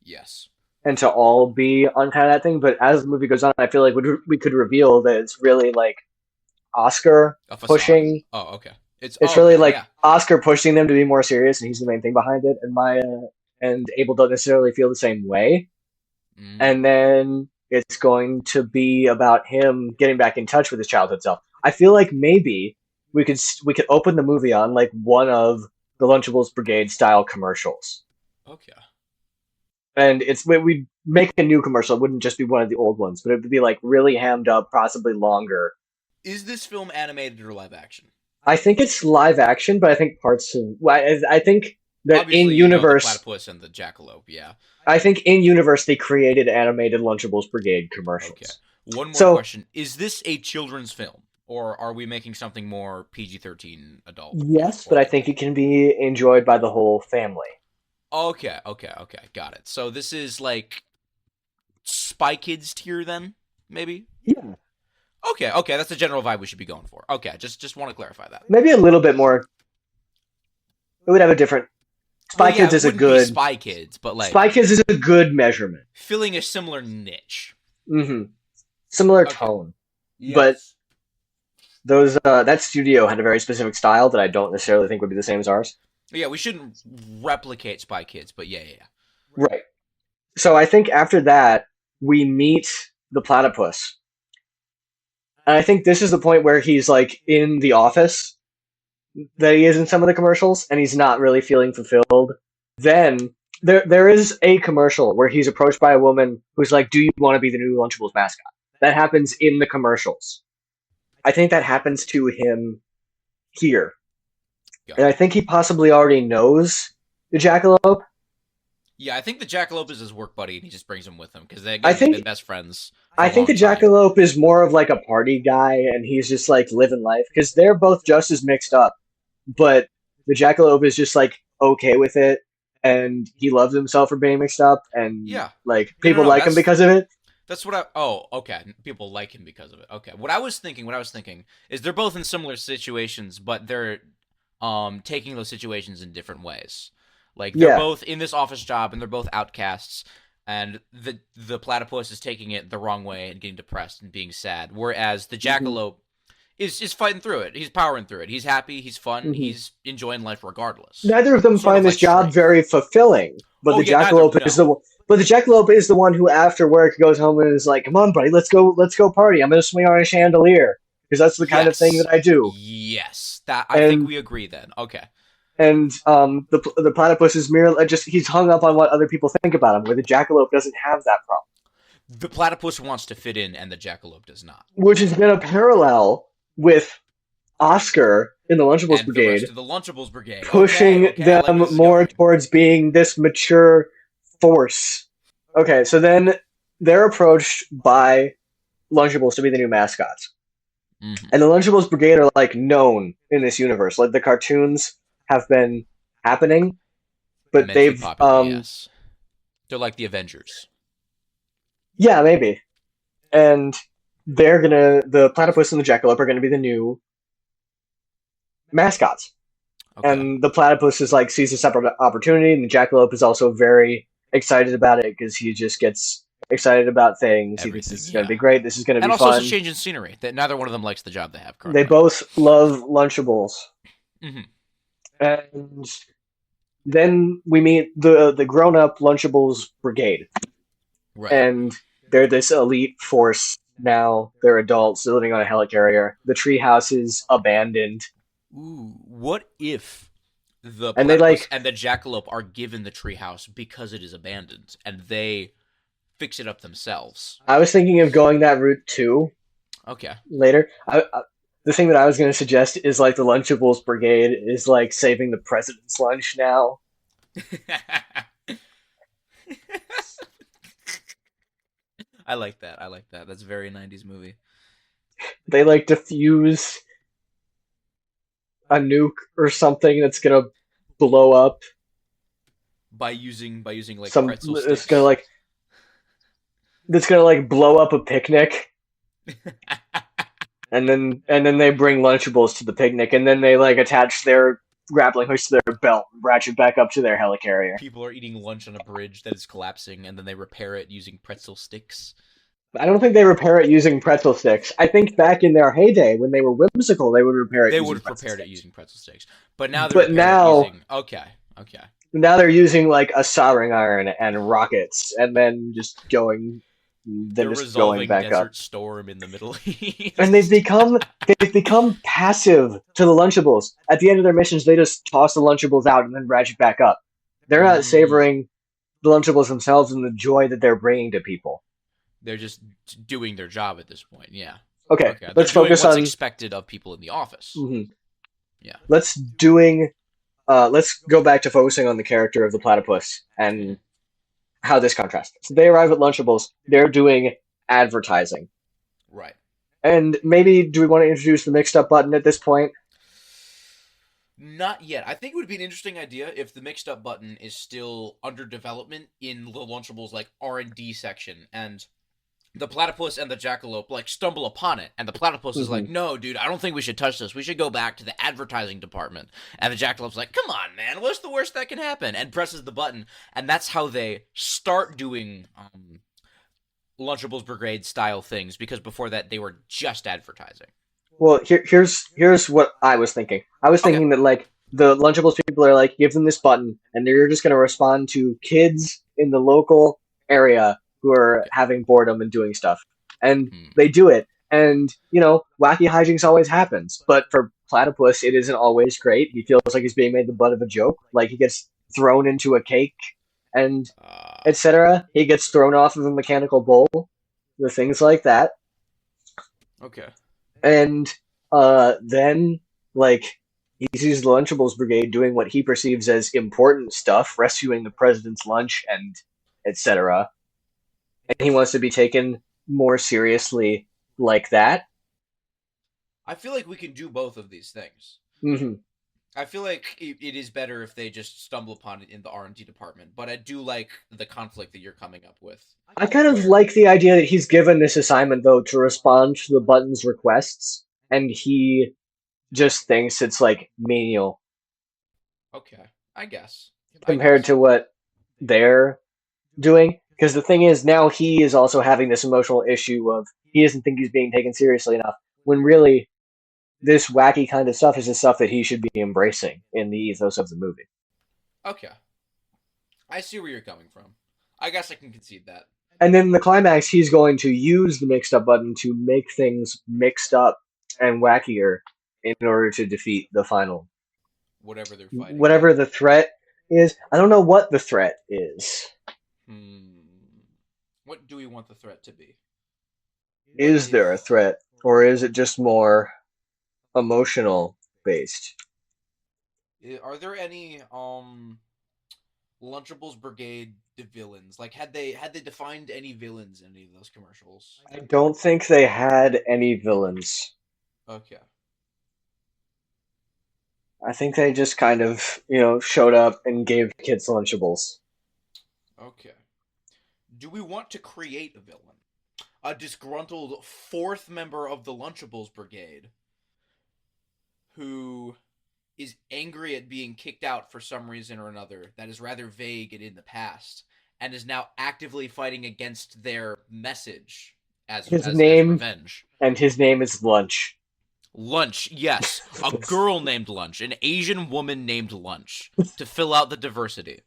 Yes. and to all be on kind of that thing. But as the movie goes on, I feel like we could reveal that it's really like Oscar A facade. pushing. Oh, okay. It's It's really okay. like Yeah. Oscar pushing them to be more serious, and he's the main thing behind it. And Maya and Abel don't necessarily feel the same way. Mm, And then it's going to be about him getting back in touch with his childhood self. I feel like maybe we could open the movie on like one of the the Lunchables Brigade style commercials. Okay. And we'd make a new commercial. It wouldn't just be one of the old ones, but it would be like really hammed up, possibly longer. Is this film animated or live action? I think it's live action, but I think parts of I think that in Obviously, you know the universe, platypus and the jackalope. Yeah. I think in universe they created animated Lunchables Brigade Okay. commercials. One more So question: is this a children's film, or are we making something more PG-13 adult yes, but I think oriented? it can be enjoyed by the whole family. Okay. Okay. Okay. Got it. So this is like Spy Kids tier, then maybe. Yeah, Okay. Okay. That's the general vibe we should be going for. Okay. Just want to clarify that. maybe a little bit more. It would have a different. Well, Spy yeah, Kids it is a wouldn't be good. Spy Kids, but like Spy Kids is a good measurement. filling a similar niche. Similar Okay. tone, but Yes. those that studio had a very specific style that I don't necessarily think would be the same as ours. Yeah, we shouldn't replicate Spy Kids, but yeah. Right. So I think after that we meet the platypus, and I think this is the point where he's like in the office that he is in some of the commercials, and he's not really feeling fulfilled. Then there is a commercial where he's approached by a woman who's like, "Do you want to be the new Lunchables mascot?" That happens in the commercials. I think that happens to him here. Got And I it. think he possibly already knows the jackalope. Yeah, I think the jackalope is his work buddy, and he just brings him with him because I they've been think best friends for I a think long the time. jackalope is more of like a party guy, and he's just like living life because they're both just as mixed up. But the jackalope is just like okay with it, and he loves himself for being mixed up, and Yeah. like No, no, people no. like him because of it. That's what I. Oh, okay. People like him because of it. Okay. What I was thinking is they're both in similar situations, but they're taking those situations in different ways. Like they're Yeah. both in this office job and they're both outcasts, and the platypus is taking it the wrong way and getting depressed and being sad, whereas the hmm jackalope is fighting through it. He's powering through it. He's happy. He's fun. hmm He's enjoying life regardless. Neither of them Sort of find this like job Shrek. very fulfilling, but Oh the yeah, neither. jackalope is No. the one who after work goes home and is like, "Come on, buddy, let's go party. I'm gonna swing on a chandelier because that's the kind of thing that Yes. I do." Yes. That I think And we agree then. Okay. the platypus is merely just he's hung up on what other people think about him, where the jackalope doesn't have that problem, The platypus wants to fit in, and the jackalope does not. which is going to parallel with Oscar in the Lunchables And the rest Brigade of the Lunchables Brigade. Okay, pushing okay, I like them where this is more going. towards being this mature force. Okay, so then they're approached by Lunchables to be the new mascots. Mm-hmm. And the Lunchables Brigade are like known in this universe. Like the cartoons have been happening, but Immensely they've popular, yes. They're like the Avengers. yeah, maybe. And the platypus and the jackalope are gonna be the new mascots. Okay. And the platypus is like sees a separate opportunity, and the jackalope is also very excited about it because he just gets excited about things. He thinks Everything, this is gonna yeah. be great. This is gonna And be also, it's a fun. change in scenery. That neither one of them likes the job they have They currently. both love Lunchables, Mm-hmm. and then we meet the grown up Lunchables Brigade, Right. and they're this elite force now. They're adults living on a helicarrier. The treehouse is abandoned, Ooh, what if the and they platypus like and the jackalope are given the treehouse because it is abandoned, and they fix it up themselves? I was thinking of going that route too Okay. later. The thing that I was going to suggest is like the Lunchables Brigade is like saving the president's lunch now. I like that. I like that. That's a very 90s movie. They like defuse a nuke or something that's going to blow up By using like some. pretzel It's going to sticks. like that's going to like blow up a picnic. And then they bring Lunchables to the picnic, and then they like attach their grappling hooks to their belt, and ratchet back up to their helicarrier. People are eating lunch on a bridge that is collapsing, and then they repair it using pretzel sticks. I don't think they repair it using pretzel sticks. I think back in their heyday, when they were whimsical, they would repair it They using would have pretzel prepared it sticks. using pretzel sticks, but now they But repair it now, using. Okay. now they're using like a soldering iron and rockets, and then just going then They're just going resolving back up. Desert Storm in the Middle And East. they've become passive to the Lunchables. At the end of their missions, they just toss the Lunchables out and then ratchet back up. They're not Mm, savoring the Lunchables themselves and the joy that they're bringing to people. they're just doing their job at this point. Yeah. Okay, Okay. They're let's doing focus what's on. expected of people in the office. Mhm. Yeah. Let's go back to focusing on the character of the platypus Mhm. and how this contrasts. So they arrive at Lunchables. They're doing advertising, Right. and maybe do we want to introduce the mixed up button at this point? Not yet. I think it would be an interesting idea if the mixed up button is still under development in the Lunchables like R&D section, and the platypus and the jackalope like stumble upon it, and the platypus is Hmm. like, "No, dude, I don't think we should touch this. We should go back to the advertising department." And the jackalope's like, "Come on, man, what's the worst that can happen?" And presses the button, and that's how they start doing Lunchables Brigade style things, because before that they were just advertising. Well, here's what I was thinking. I was Okay. thinking that like the Lunchables people are like, give them this button, and they're just going to respond to kids in the local area who are Okay. having boredom and doing stuff, and Hmm. they do it. And wacky hijinks always happens, but for Platypus, it isn't always great. He feels like he's being made the butt of a joke. Like he gets thrown into a cake, and Uh, etc. He gets thrown off of a mechanical bowl, the things like that. okay. And then, like, he sees the Lunchables Brigade doing what he perceives as important stuff, rescuing the president's lunch and etc. And he wants to be taken more seriously like that. I feel like we can do both of these things. Hmm. I feel like it is better if they just stumble upon it in the R&D department, but I do like the conflict that you're coming up with, I kind of where like the idea that he's given this assignment, though, to respond to the button's requests, and he just thinks it's, like, menial okay, I guess, I compared guess, to what they're doing. Because the thing is, now he is also having this emotional issue of he doesn't think he's being taken seriously enough, when really this wacky kind of stuff is the stuff that he should be embracing in the ethos of the movie. okay, I see where you're coming from. I guess I can concede that. And then in the climax, he's going to use the mixed up button to make things mixed up and wackier in order to defeat the final. Whatever they're fighting, yeah. Whatever the threat is, I don't know what the threat is. Hmm. What do we want the threat to be? What Is there a if? threat, or is it just more emotional based? Are there any Lunchables Brigade villains? Like, had they defined any villains in any of those commercials? I don't think they had any villains. Okay. I think they just kind of, showed up and gave kids Lunchables. Okay. Do we want to create a villain? A disgruntled fourth member of the Lunchables Brigade who is angry at being kicked out for some reason or another that is rather vague and in the past, and is now actively fighting against their message as His as as name revenge. and his name is Lunch. Lunch, yes, a girl named Lunch, an Asian woman named Lunch, to fill out the diversity.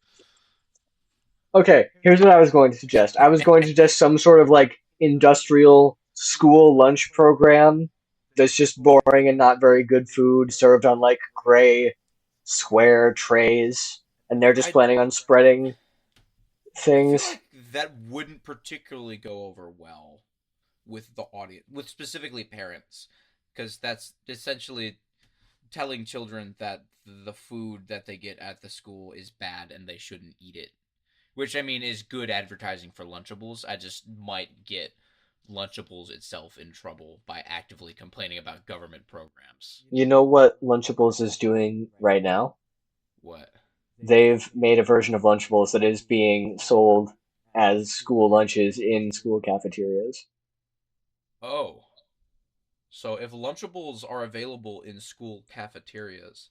Okay, here's what I was going to suggest. I was going to suggest some sort of like industrial school lunch program that's just boring and not very good food served on like gray square trays, and they're just I planning on spreading I feel things. like that wouldn't particularly go over well with the audience, with specifically parents, because that's essentially telling children that the food that they get at the school is bad and they shouldn't eat it. Which, I mean, is good advertising for Lunchables. I just might get Lunchables itself in trouble by actively complaining about government programs. You know what Lunchables is doing right now? What? They've made a version of Lunchables that is being sold as school lunches in school cafeterias. Oh. So if Lunchables are available in school cafeterias,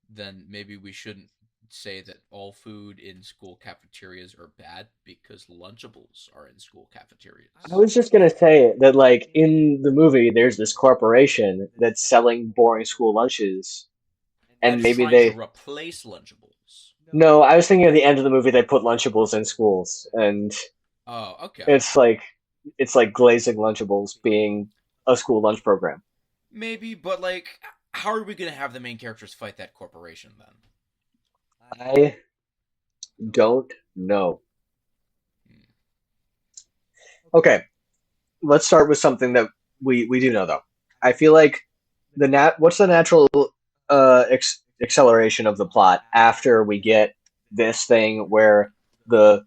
then maybe we shouldn't say that all food in school cafeterias are bad because Lunchables are in school I cafeterias. was just gonna say that, like, in the movie, there's this corporation that's selling boring school lunches, That and is maybe trying to they. replace Lunchables. No, I was thinking at the end of the movie they put Lunchables in schools, and Oh, okay. it's like. it's like glazing Lunchables being a school lunch program. Maybe, but like, how are we gonna have the main characters fight that corporation then? I don't know. Hmm. Okay, let's start with something that we do know though. I feel like what's the natural acceleration of the plot after we get this thing where the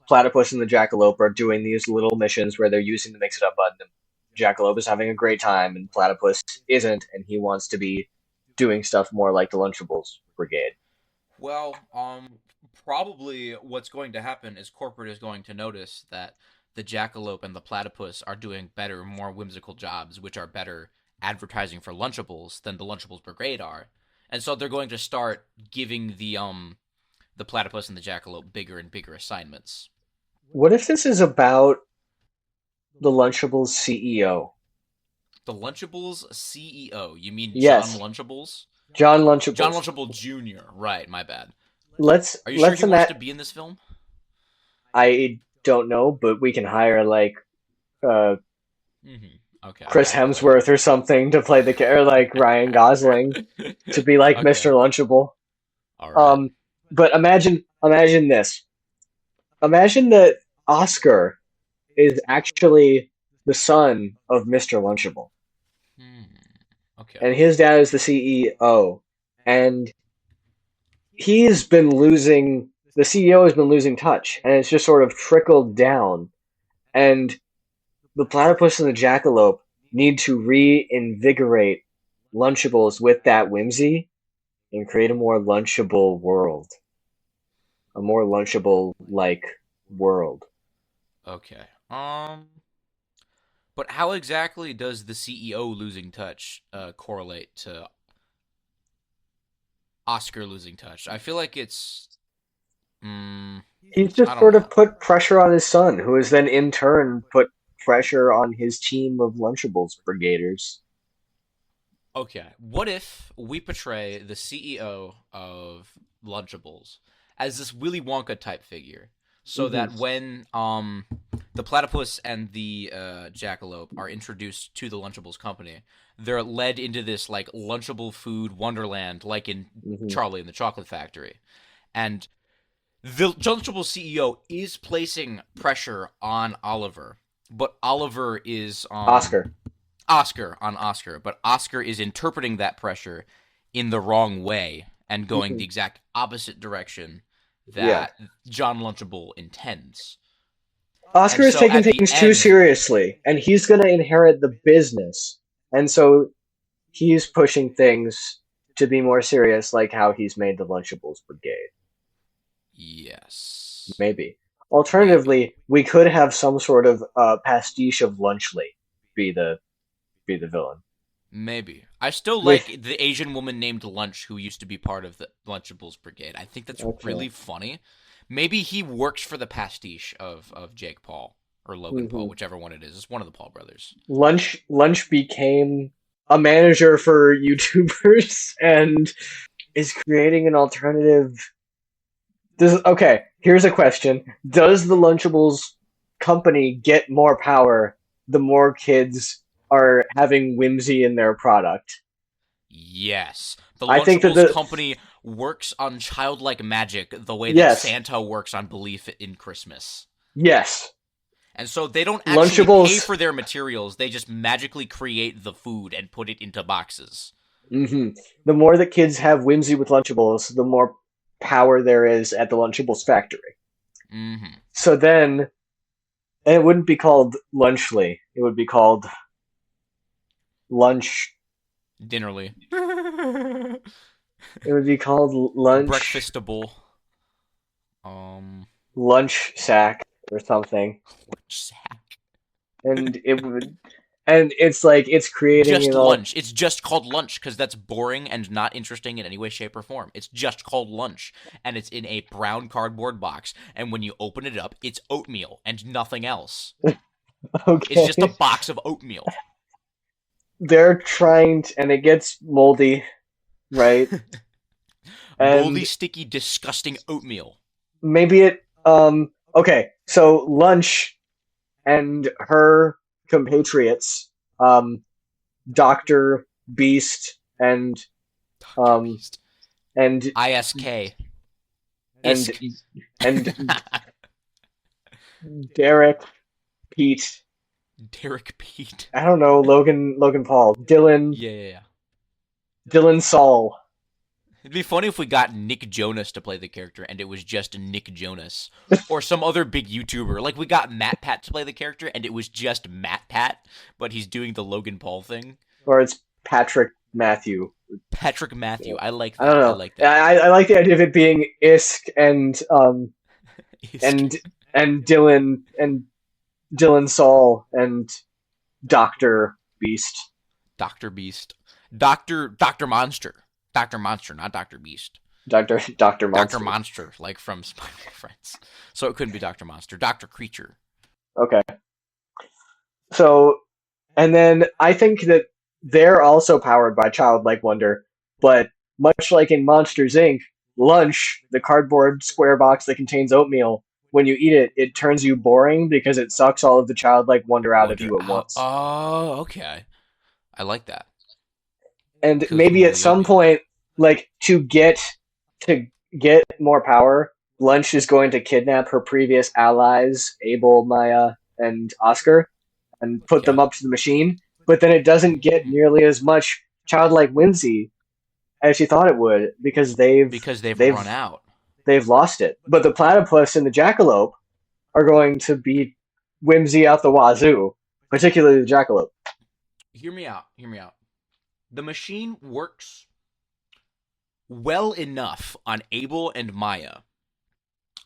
platypus and the jackalope are doing these little missions where they're using the mix it up button. And jackalope is having a great time and platypus isn't, and he wants to be doing stuff more like the Lunchables Brigade. Well, probably what's going to happen is corporate is going to notice that the jackalope and the platypus are doing better, more whimsical jobs, which are better advertising for Lunchables than the Lunchables Brigade are, and so they're going to start giving the platypus and the jackalope bigger and bigger assignments. What if this is about the Lunchables CEO? The Lunchables CEO. You mean John Yes, Lunchables? John John Lunchables. Lunchable Jr. Right, my bad. Are you sure Let's he wants imagine. to be in this film? I don't know, but we can hire like uh, Okay, Chris actually. Hemsworth or something to play or like Ryan Gosling to be like Okay. Mr. Lunchable. All right. Um, but imagine this. Imagine that Oscar is actually the son of Mr. Lunchable, Hmm. Okay. and his dad is the CEO, and he's been losing. The CEO has been losing touch, and it's just sort of trickled down. And the platypus and the jackalope need to reinvigorate Lunchables with that whimsy and create a more lunchable world, a more lunchable like world. Okay. But how exactly does the CEO losing touch correlate to Oscar losing touch? I feel like it's. Mm, He's I just don't sort of know. put pressure on his son, who has then in turn put pressure on his team of Lunchables brigaders. Okay, what if we portray the CEO of Lunchables as this Willy Wonka type figure, so Hmm. that when the platypus and the jackalope are introduced to the Lunchables company, they're led into this like Lunchable food wonderland, like in Hmm. Charlie and the Chocolate Factory, and the Lunchables CEO is placing pressure on Oliver, but Oliver is Oscar. Oscar, but Oscar is interpreting that pressure in the wrong way and going Hmm. the exact opposite direction Yeah. that John Lunchable intends. Oscar And is so taking at the things too end, seriously, and he's going to inherit the business. And so he's pushing things to be more serious, like how he's made the Lunchables Brigade. yes, Maybe. maybe, Alternatively, we could have some sort of pastiche of Lunchley be the villain. maybe. I still Wait, like the Asian woman named Lunch who used to be part of the Lunchables Brigade. I think that's okay. really funny. Maybe he works for the pastiche of Jake Paul or Logan Paul, Hmm. whichever one it is. It's one of the Paul brothers. Lunch became a manager for YouTubers and is creating an alternative. Okay, here's a question. Does the Lunchables company get more power the more kids are having whimsy in their product? Yes. The I think that Lunchables the company works on childlike magic the way that yes, Santa works on belief in Christmas. yes. And so they don't actually pay Lunchables. for their materials, they just magically create the food and put it into boxes. Hmm. The more that kids have whimsy with Lunchables, the more power there is at the Lunchables factory. Mm-hmm. So then, and it wouldn't be called Lunchly. It would be called Lunch. Dinnerly. It would be called Breakfastable. Um, Lunch Sack or something. lunch sack. And it would, and it's like it's creating Just an all. lunch. It's just called lunch because that's boring and not interesting in any way, shape, or form. It's just called lunch, and it's in a brown cardboard box. And when you open it up, it's oatmeal and nothing else. It's just a Okay, box of oatmeal. they're trying to, and it gets moldy, right? Moldy, And sticky, disgusting oatmeal. maybe it. Okay, so lunch and her compatriots, um, Doctor Beast Dr. um, Beast. and ISK. and ISK. and Derek, Pete, Derek Pete. I don't know, Logan Paul, Yeah, yeah, yeah. Dylan Saul, It'd be funny if we got Nick Jonas to play the character and it was just Nick Jonas. Or some other big YouTuber. Like we got Matt Pat to play the character and it was just Matt Pat, but he's doing the Logan Paul thing. or it's Patrick Matthew. Patrick Matthew. I like I don't that. I know. like that. I like the idea of it being Isk Isk. and and Dylan Saul and Doctor Beast. Dr. Beast. Dr. Monster. Dr. Monster, not Dr. Beast. Doctor Dr. Monster. Monster, like from Spider Friends. So it couldn't be Dr. Monster. Dr. Creature. Okay. So, and then I think that they're also powered by childlike wonder, but much like in Monsters Inc., lunch, the cardboard square box that contains oatmeal, when you eat it, it turns you boring because it sucks all of the childlike wonder out of Wonder you at out. once. Oh, okay. I like that. And Kills them maybe with at the some oatmeal. point, like to get more power, Lunch is going to kidnap her previous allies, Abel, Maya, and Oscar, and put them Okay. up to the machine. But then it doesn't get nearly as much childlike whimsy as she thought it would because Because they've they've run out. they've lost it. But the platypus and the jackalope are going to be whimsy out the wazoo, particularly the jackalope. Hear me out. Hear me out. The machine works well enough on Abel and Maya,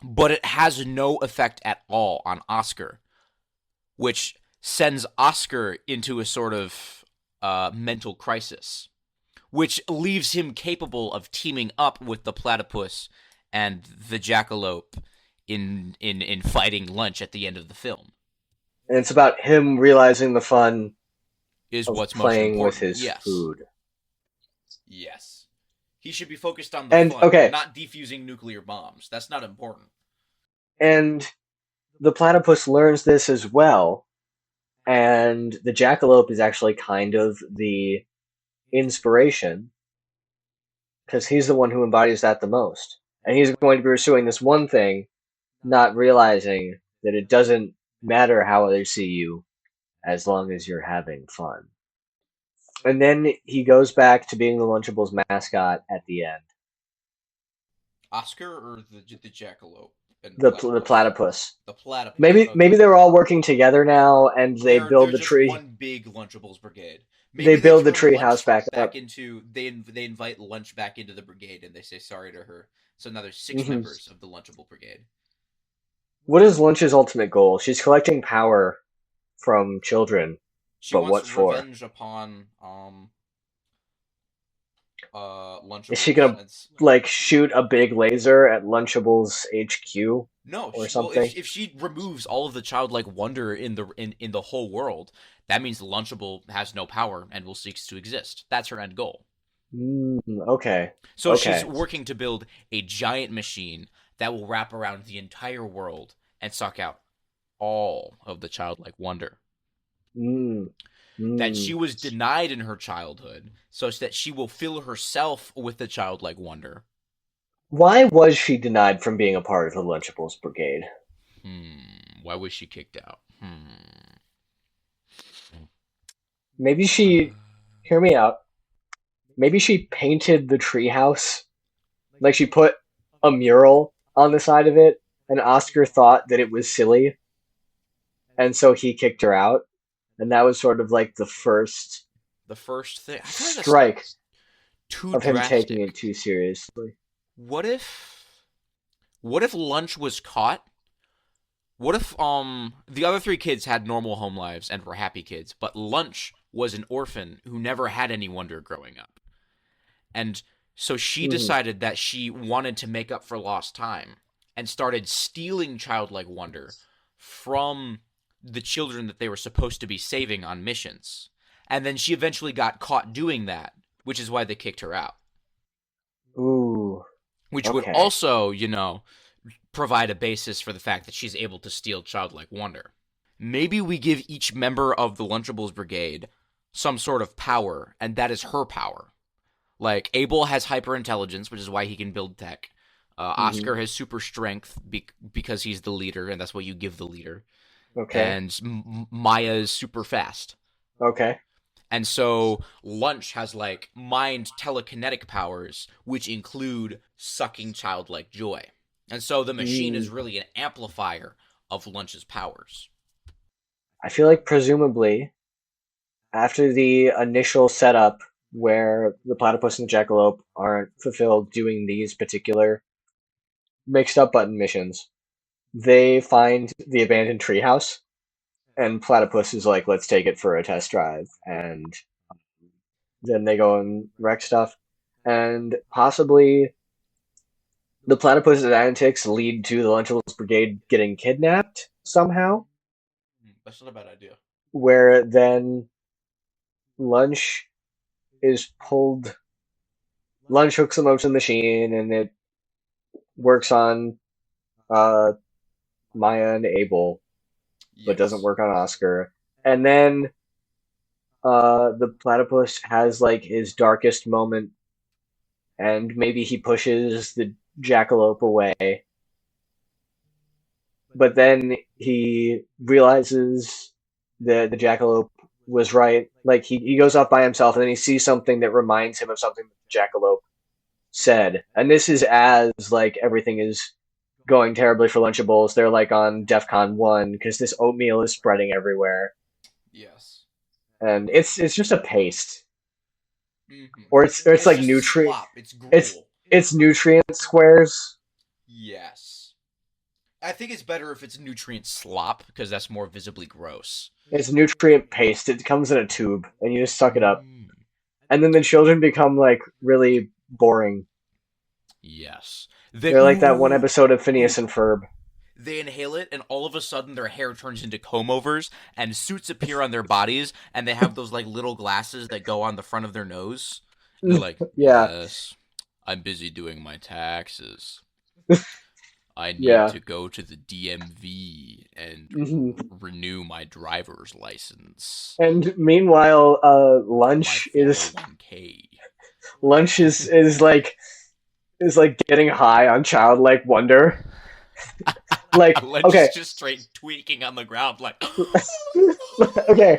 but it has no effect at all on Oscar, which sends Oscar into a sort of mental crisis, which leaves him capable of teaming up with the platypus and the jackalope in fighting Lunch at the end of the film. And it's about him realizing the fun Is of what's most playing with important. his Yes. food. Yes. He should be focused on the And fun, okay, not defusing nuclear bombs. That's not important. and the platypus learns this as well, and the jackalope is actually kind of the inspiration because he's the one who embodies that the most. And he's going to be pursuing this one thing, not realizing that it doesn't matter how others see you as long as you're having fun. And then he goes back to being the Lunchables mascot at the end. Oscar or the jackalope and the The platypus? platypus. The platypus. Maybe Okay. they're all working together now, and they They're build the just tree. one big Lunchables brigade. They Maybe they build the turn tree Lunch house back back up. into they invite Lunch back into the brigade and they say sorry to her. So now there's 6 hmm members of the Lunchable brigade. What is Lunch's ultimate goal? She's collecting power from children, She but wants what for? revenge upon Is she Lunchables. gonna like shoot a big laser at Lunchables HQ No, or well, something? if she removes all of the childlike wonder in the whole world, that means Lunchable has no power and will cease to exist. That's her end goal. Okay, So she's okay. working to build a giant machine that will wrap around the entire world and suck out all of the childlike wonder Mm, that she mm. was denied in her childhood, so that she will fill herself with the childlike wonder. Why was she denied from being a part of the Lunchables brigade? Why was she kicked out? Maybe she. Hear me out. Maybe she painted the treehouse. Like she put a mural on the side of it, and Oscar thought that it was silly, and so he kicked her out. And that was sort of like the first The first thing, I feel like that's strike too of him taking it drastic. too seriously. What if Lunch was caught? What if the other 3 kids had normal home lives and were happy kids, but Lunch was an orphan who never had any wonder growing up? And so she hmm decided that she wanted to make up for lost time and started stealing childlike wonder from the children that they were supposed to be saving on missions. And then she eventually got caught doing that, which is why they kicked her out. Ooh, Which would okay. also, provide a basis for the fact that she's able to steal childlike wonder. maybe we give each member of the Lunchables brigade some sort of power, and that is her power. Like Abel has hyper intelligence, which is why he can build tech. Hmm. Oscar has super strength because he's the leader, and that's what you give the leader. Okay. And Maya is super fast. Okay. And so Lunch has like mind telekinetic powers, which include sucking childlike joy. And so the machine is Mm. really an amplifier of Lunch's powers. I feel like presumably after the initial setup where the platypus and the jackalope aren't fulfilled doing these particular mixed up button missions, they find the abandoned treehouse, and platypus is like, let's take it for a test drive. And then they go and wreck stuff. And possibly the platypus antics lead to the Lunchables Brigade getting kidnapped somehow, That's not a bad idea. where then Lunch is pulled. Lunch hooks them up to the machine, and it works on uh, Maya and Abel, but doesn't Yes. work on Oscar. And then the platypus has like his darkest moment, and maybe he pushes the jackalope away, but then he realizes that the jackalope was right. Like he goes off by himself, and then he sees something that reminds him of something that the jackalope said. And this is as like everything is going terribly for Lunchables. They're like on DEFCON 1 because this oatmeal is spreading everywhere, Yes. and it's just a paste, Mm-hmm. or it's It's like just nutrient. slop. It's It's gruel. it's nutrient squares. Yes. I think it's better if it's nutrient slop because that's more visibly gross. It's nutrient paste. It comes in a tube, and you just suck it up. Mm. And then the children become like really boring. Yes. They They're like that one ooh episode of Phineas ooh. and Ferb. They inhale it, and all of a sudden their hair turns into comb overs, and suits appear on their bodies, and they have those like little glasses that go on the front of their nose. And they're like, Yeah, "Yes, I'm busy doing my taxes. I need yeah. to go to the DMV and Hmm. renew my driver's license, And meanwhile, my Lunch 401k." is like getting high on childlike wonder. Like, Lunch is okay, just straight tweaking on the ground, like, okay,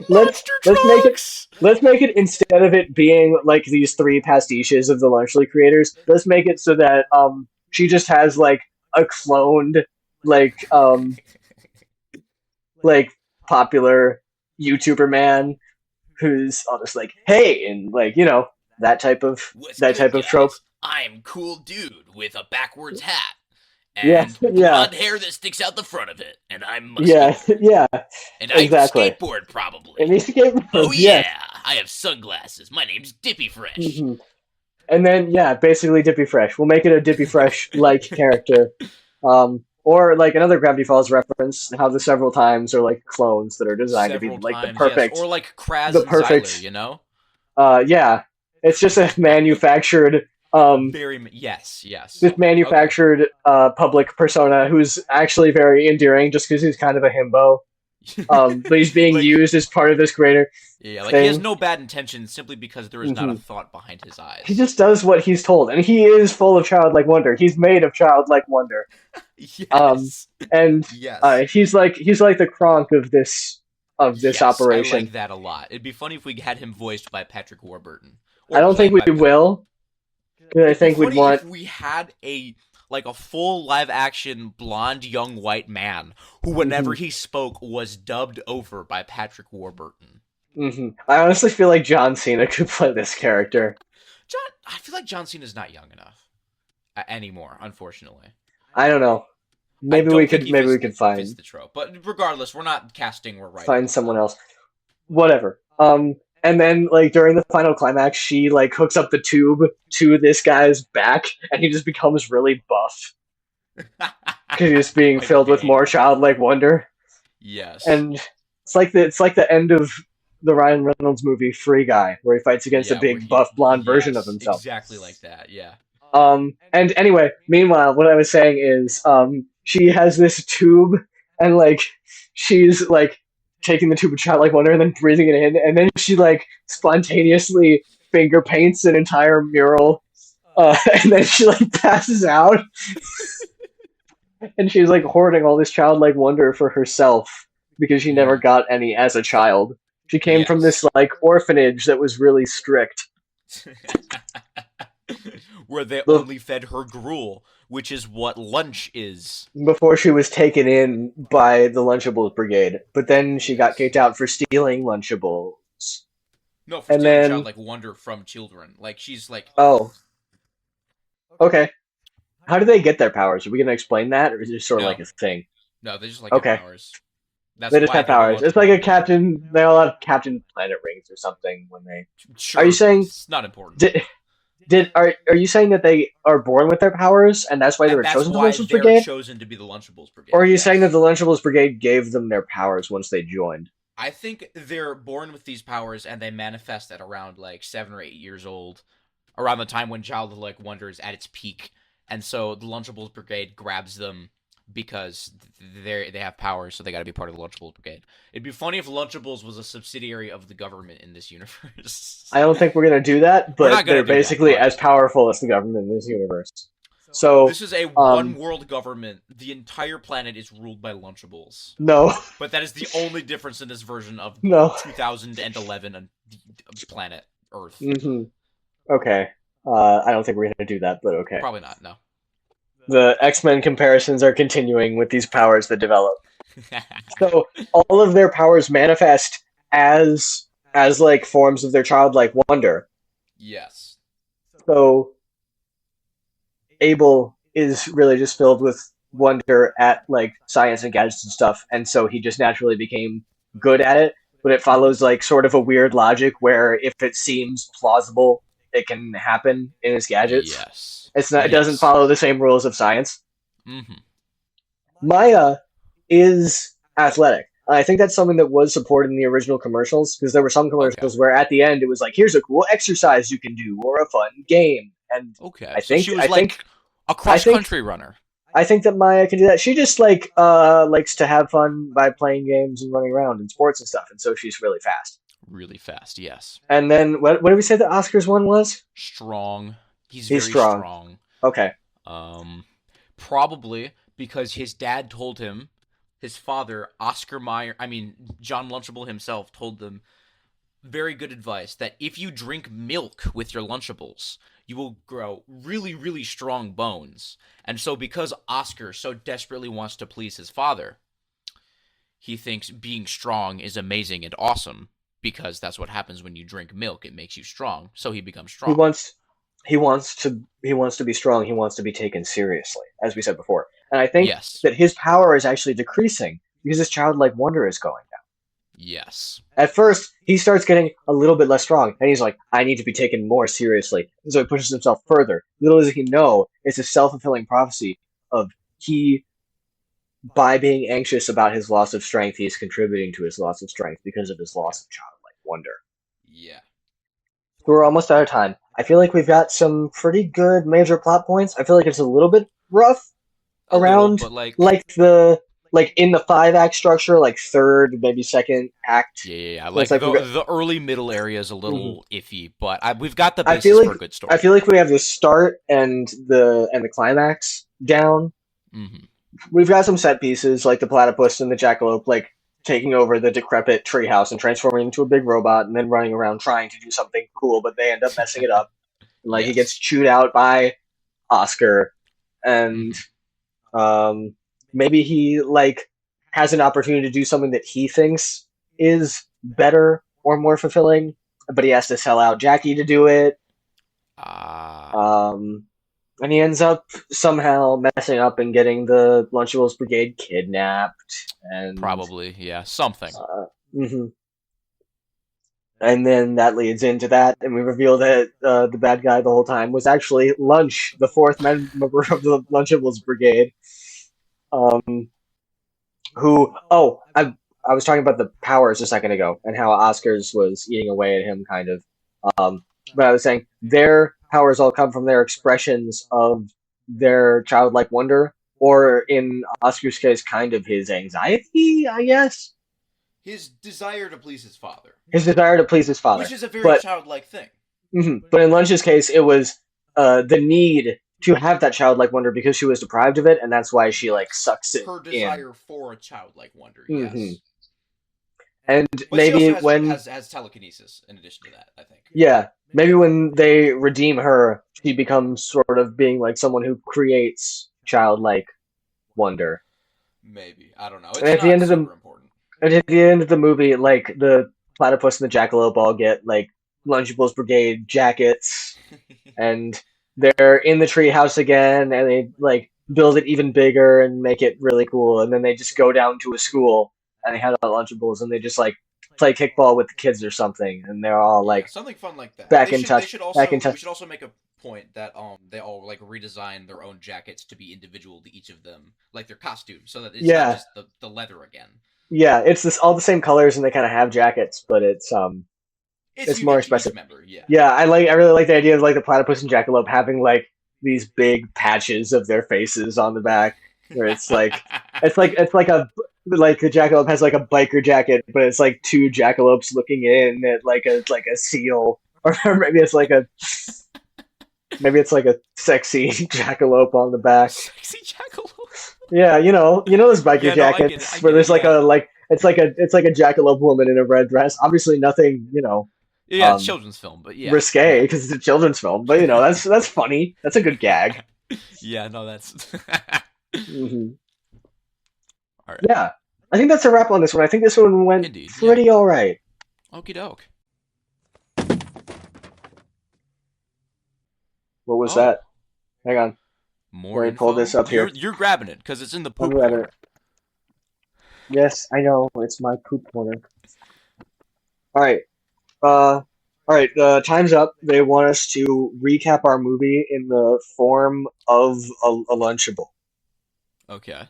let's monster let's make it trucks. let's make it, instead of it being like these three pastiches of the Lunchly creators, let's make it so that she just has like a cloned like like popular YouTuber man who's all just like, hey, and like, that type of What's that type good, of trope. guys? I'm cool dude with a backwards hat Yeah, and yeah, blonde hair that sticks out the front of it, and I'm yeah, muscular. yeah, And I exactly. skateboard And probably. these game Oh yes. yeah, I have sunglasses. My name's Dippy Fresh. Hmm. And then yeah, basically Dippy Fresh. We'll make it a Dippy Fresh like character. Or like another Gravity Falls reference, how the several times are like clones that are designed to be Several like times, yes. Or like Kraz the and Zyler, perfect you know? yeah. It's just a manufactured Yes, yes. this Okay. manufactured public persona who's actually very endearing just because he's kind of a himbo. But he's being Like, used as part of this greater yeah, like he has thing. no bad intentions simply because there is not a Hmm. thought behind his He eyes. just does what he's told, and he is full of childlike wonder. He's made of childlike wonder. Um, Yes. and Yes. he's like the Kronk of this Yes, I operation. like that a lot. It'd be funny if we had him voiced by Patrick Warburton I or don't think played by we will. 'Cause I It'd be think we'd funny want. if we had a full live action blonde young white man who whenever Hmm. he spoke was dubbed over by Patrick Warburton. Hmm. I honestly feel like John Cena could play this character. I feel like John Cena's not young enough anymore, unfortunately. I don't know. I don't think he Maybe we could fits find the trope. But regardless, we're not casting, we're writing find this someone out. else. Whatever. And then like during the final climax, she like hooks up the tube to this guy's back, and he just becomes really buff because he's being Quite a filled with game. more childlike wonder. Yes. And it's like the end of the Ryan Reynolds movie Free Guy, where he fights against a Yeah, where big he buff blonde version of yes, himself. exactly like that. Yeah. And anyway, meanwhile, what I was saying is, she has this tube and like she's like taking the tube of childlike wonder and then breathing it in, and then she like spontaneously finger paints an entire mural, and then she like passes out, and she's like hoarding all this childlike wonder for herself because she never Mm. got any as a child. She came from this Yes. like orphanage that was really strict. Where they The, only fed her gruel, which is what lunch is. Before she was taken in by the Lunchables Brigade, but then she got Yes. kicked out for stealing Lunchables. No, for And stealing then, childlike wonder from children. Like she's like, oh, okay. How do they get their powers? Are we going to explain that, or is it just sort of like no, a thing? no, they just like get Okay, powers. That's they just why have they're the powers. It's Lunchable like a Brigade. captain. They all have Captain Planet rings or something. When they are you Sure, saying it's not important. did are you saying that they are born with their powers and that's why they And were that's chosen to the why Lunchables they're Brigade, chosen to be the Lunchables or are Brigade, you saying that yes. the Lunchables Brigade gave them their powers once they joined? I think they're born with these powers and they manifest at around like 7 or 8 years old, around the time when childlike wonder is at its peak. And so the Lunchables Brigade grabs them because they have powers, so they got to be part of the Lunchables Brigade. It'd be funny if Lunchables was a subsidiary of the government in this universe. I don't think we're gonna do that, We're not but gonna they're do that, basically but as powerful as the government in this universe. So, this is a one um, world government. The entire planet is ruled by Lunchables. no, But that is the only difference in this version of no. 2011 and planet Earth. hmm Okay. I don't think we're gonna do that, but okay. Probably not. No. The X-Men comparisons are continuing with these powers that develop. So all of their powers manifest as like forms of their childlike wonder. Yes. So Abel is really just filled with wonder at like science and gadgets and stuff, and so he just naturally became good at it. But it Hmm. follows like sort of a weird logic where if it seems plausible, it can happen in his gadgets. Yes. It's not. It doesn't Yes. follow the same rules of science. Hmm. Maya is athletic. I think that's something that was supported in the original commercials because there were some Okay. commercials where at the end it was like, "Here's a cool exercise you can do or a fun game," and Okay. I So think she was I think like a I cross think country runner. I think that Maya can do that. She just like likes to have fun by playing games and running around and sports and stuff, and so she's really fast. Really fast. Yes. And then what did we say the Oscars one was? Strong. He's He's very strong. strong. Okay. Um, Probably because his dad told him, his father, Oscar Mayer, I mean, John Lunchable himself told them very good advice that if you drink milk with your Lunchables, you will grow really, really strong bones. And so, because Oscar so desperately wants to please his father, he thinks being strong is amazing and awesome because that's what happens when you drink milk. It makes you strong. So he becomes He strong. wants he wants to be strong. He wants to be taken seriously, as we said before. And I think Yes. that his power is actually decreasing because his childlike wonder is going down. Yes. At first, he starts getting a little bit less strong, and he's like, "I need to be taken more seriously." And so he pushes himself further. Little does he know, it's a self-fulfilling prophecy of he, by being anxious about his loss of strength, he is contributing to his loss of strength because of his Yeah. loss of childlike wonder. Yeah. We're almost out of time. I feel like we've got some pretty good major plot points. I feel like it's a little bit rough A little, around but like, like the like in the 5 act structure, like third, maybe second act. yeah. It's Like like we're the early middle area is a mhm. little iffy, but we've got the I feel basis like for a good I story. feel like we have the start and the climax down. Hmm. We've got some set pieces like the platypus and the jackalope, like taking over the decrepit treehouse and transforming into a big robot, and then running around trying to do something cool, but they end up messing it up. And, like he gets Yes. chewed out by Oscar, and Hmm. um, maybe he like has an opportunity to do something that he thinks is better or more fulfilling, but he has to sell out Jackie to do it. Ah, Um, and he ends up somehow messing up and getting the Lunchables Brigade kidnapped, and probably. Yeah. Something. uh, mhm. And then that leads into that, and we reveal that the bad guy the whole time was actually Lunch, the fourth member of the Lunchables Brigade. Um, who? Oh, I was talking about the powers a second ago, and how Oscars was eating away at him, kind of. But I was saying their powers all come from their expressions of their childlike wonder or in Oscar's case, kind of his anxiety, I guess. His desire to please his father, His desire to please his which father. is a very But childlike thing. but in Lunch's case, it was the need to have that childlike wonder because she was deprived of it, and that's why she like Yes. sucks it Her in. desire for a childlike wonder, hmm yes. And But she maybe also when has telekinesis in addition to that, I think. yeah, maybe when they redeem her, she becomes sort of being like someone who creates childlike wonder. Maybe. I don't know. And It's not super important. at the end of the movie, like the platypus and the jackalope all get like Lunchables Brigade jackets, and they're in the treehouse again, and they like build it even bigger and make it really cool. And then they just go down to a school and they hand out Lunchables, and they just like play kickball with the kids or something, and they're all Yeah, like something fun like that. back in touch, back in We touch. should also make a point that they all like redesign their own jackets to be individual to each of them, like their costumes, so that it's not Yeah, just the leather again. yeah, it's this all the same colors, and they kind of have jackets, but It's it's more unique to each expressive. member, yeah. Yeah, I really like the idea of like the platypus and jackalope having like these big patches of their faces on the back, where it's like a like the jackalope has like a biker jacket, but it's like two jackalopes looking in at like a seal, or maybe it's like a sexy jackalope on the back. Sexy jackalope. Yeah, you know those biker Yeah, no, I get it. I jackets where get it. there's like Yeah, a it's like a jackalope woman in a red dress. Obviously, nothing yeah, it's a um children's film, but yeah, risque yeah, because it's a children's film, but that's funny. That's a good gag. yeah. No, that's hmm all right. Yeah, I think that's a wrap on this one. I think this one went Indeed, yeah. pretty all right. Okie doke. What was Oh, that? Hang on, more let me pull this info. up here. You're grabbing it because it's in the I'm poop grabbing it. corner. Yes, I know it's my poop corner. All right, all right. Time's up. They want us to recap our movie in the form of a Lunchable. Okay.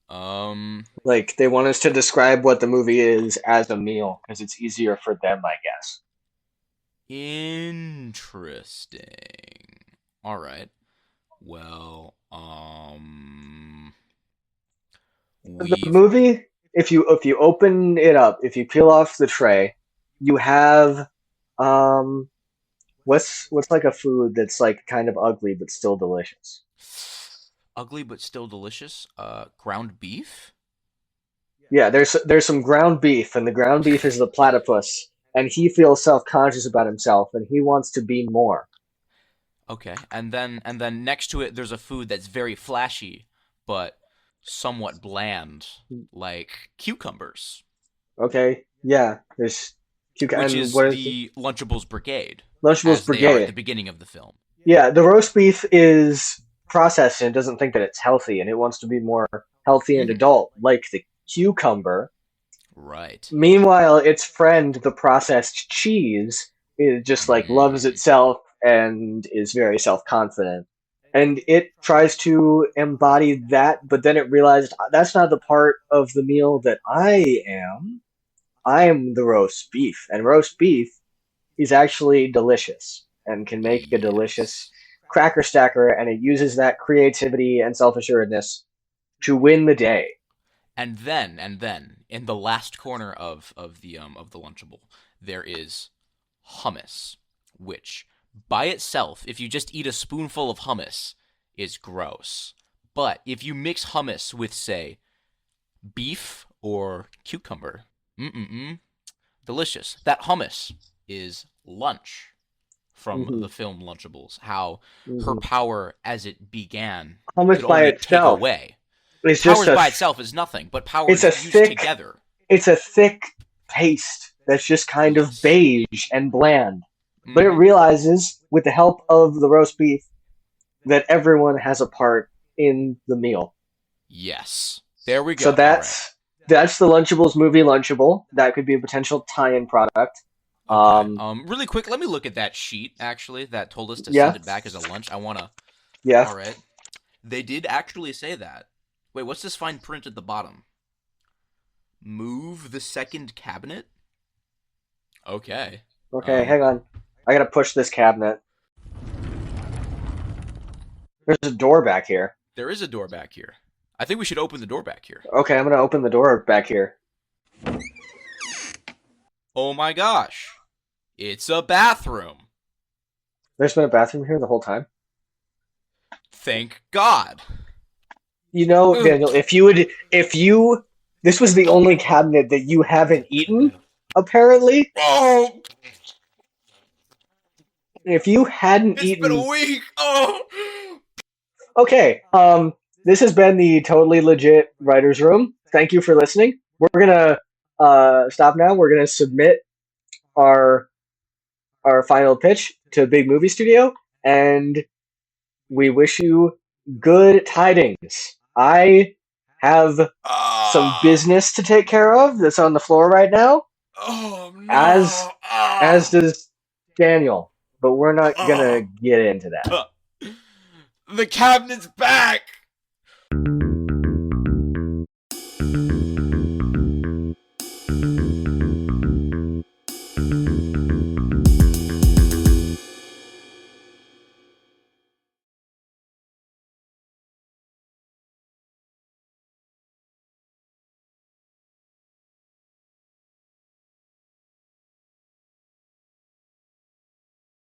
Um. Like they want us to describe what the movie is as a meal because it's easier for them, I guess. Interesting. All right. Well, The we've movie, if you open it up, if you peel off the tray, you have um what's like a food that's like kind of ugly but still delicious. ugly but still delicious. Ground beef. Yeah, there's some ground beef, and the ground beef is the platypus, and he feels self-conscious about himself, and he wants to be more. Okay, and then next to it, there's a food that's very flashy, but somewhat bland, like cucumbers, Okay, yeah, there's which and is what is the Lunchables Brigade, Lunchables as they are at the Brigade? beginning of the film. Yeah, the roast beef is processed and doesn't think that it's healthy, and it wants to be more healthy and Hmm. adult, like the cucumber. Right. Meanwhile, its friend, the processed cheese, is just like loves Mm. itself and is very self confident. And it tries to embody that, but then it realized that's not the part of the meal that I am. I am the roast beef, and roast beef is actually delicious and can make a delicious Yes. cracker stacker, and it uses that creativity and self assuredness to win the day. And then, in the last corner of the Lunchable, there is hummus, which by itself, if you just eat a spoonful of hummus, is gross. But if you mix hummus with, say, beef or cucumber, mm-mm-mm, delicious. That hummus is lunch from hmm the film Lunchables. How her hmm power as it began Hummus could by only take itself away. is just Powers a by itself is nothing, but it's powers a used thick together. it's a thick paste that's just kind of Yes. beige and bland. But it Mm-hmm. realizes, with the help of the roast beef, that everyone has a part in the meal. Yes. There we So go. All right. that's the Lunchables movie Lunchable. That could be a potential tie-in product. Okay. Um, Really quick, let me look at that sheet actually that told us to send yeah, it back as a lunch. I wanna. yeah. All right. They did actually say that. Wait, what's this fine print at the bottom? Move the second cabinet. Okay. Okay, Um. hang on. I gotta push this cabinet. There's a door back here. There is a door back here. I think we should open the door back here. Okay, I'm gonna open the door back here. Oh my gosh. It's a bathroom. There's been a bathroom here the whole time. Thank God. You know, Daniel, this was the only cabinet that you haven't eaten, apparently. Oh, If you hadn't it's been a eaten, week. Oh. okay, this has been the totally legit writer's room. Thank you for listening. We're gonna stop now. We're gonna submit our final pitch to Big Movie Studio, and we wish you good tidings. I have some business to take care of that's on the floor right now, Oh as no. does Daniel, but we're not gonna get into that. The cabinet's back.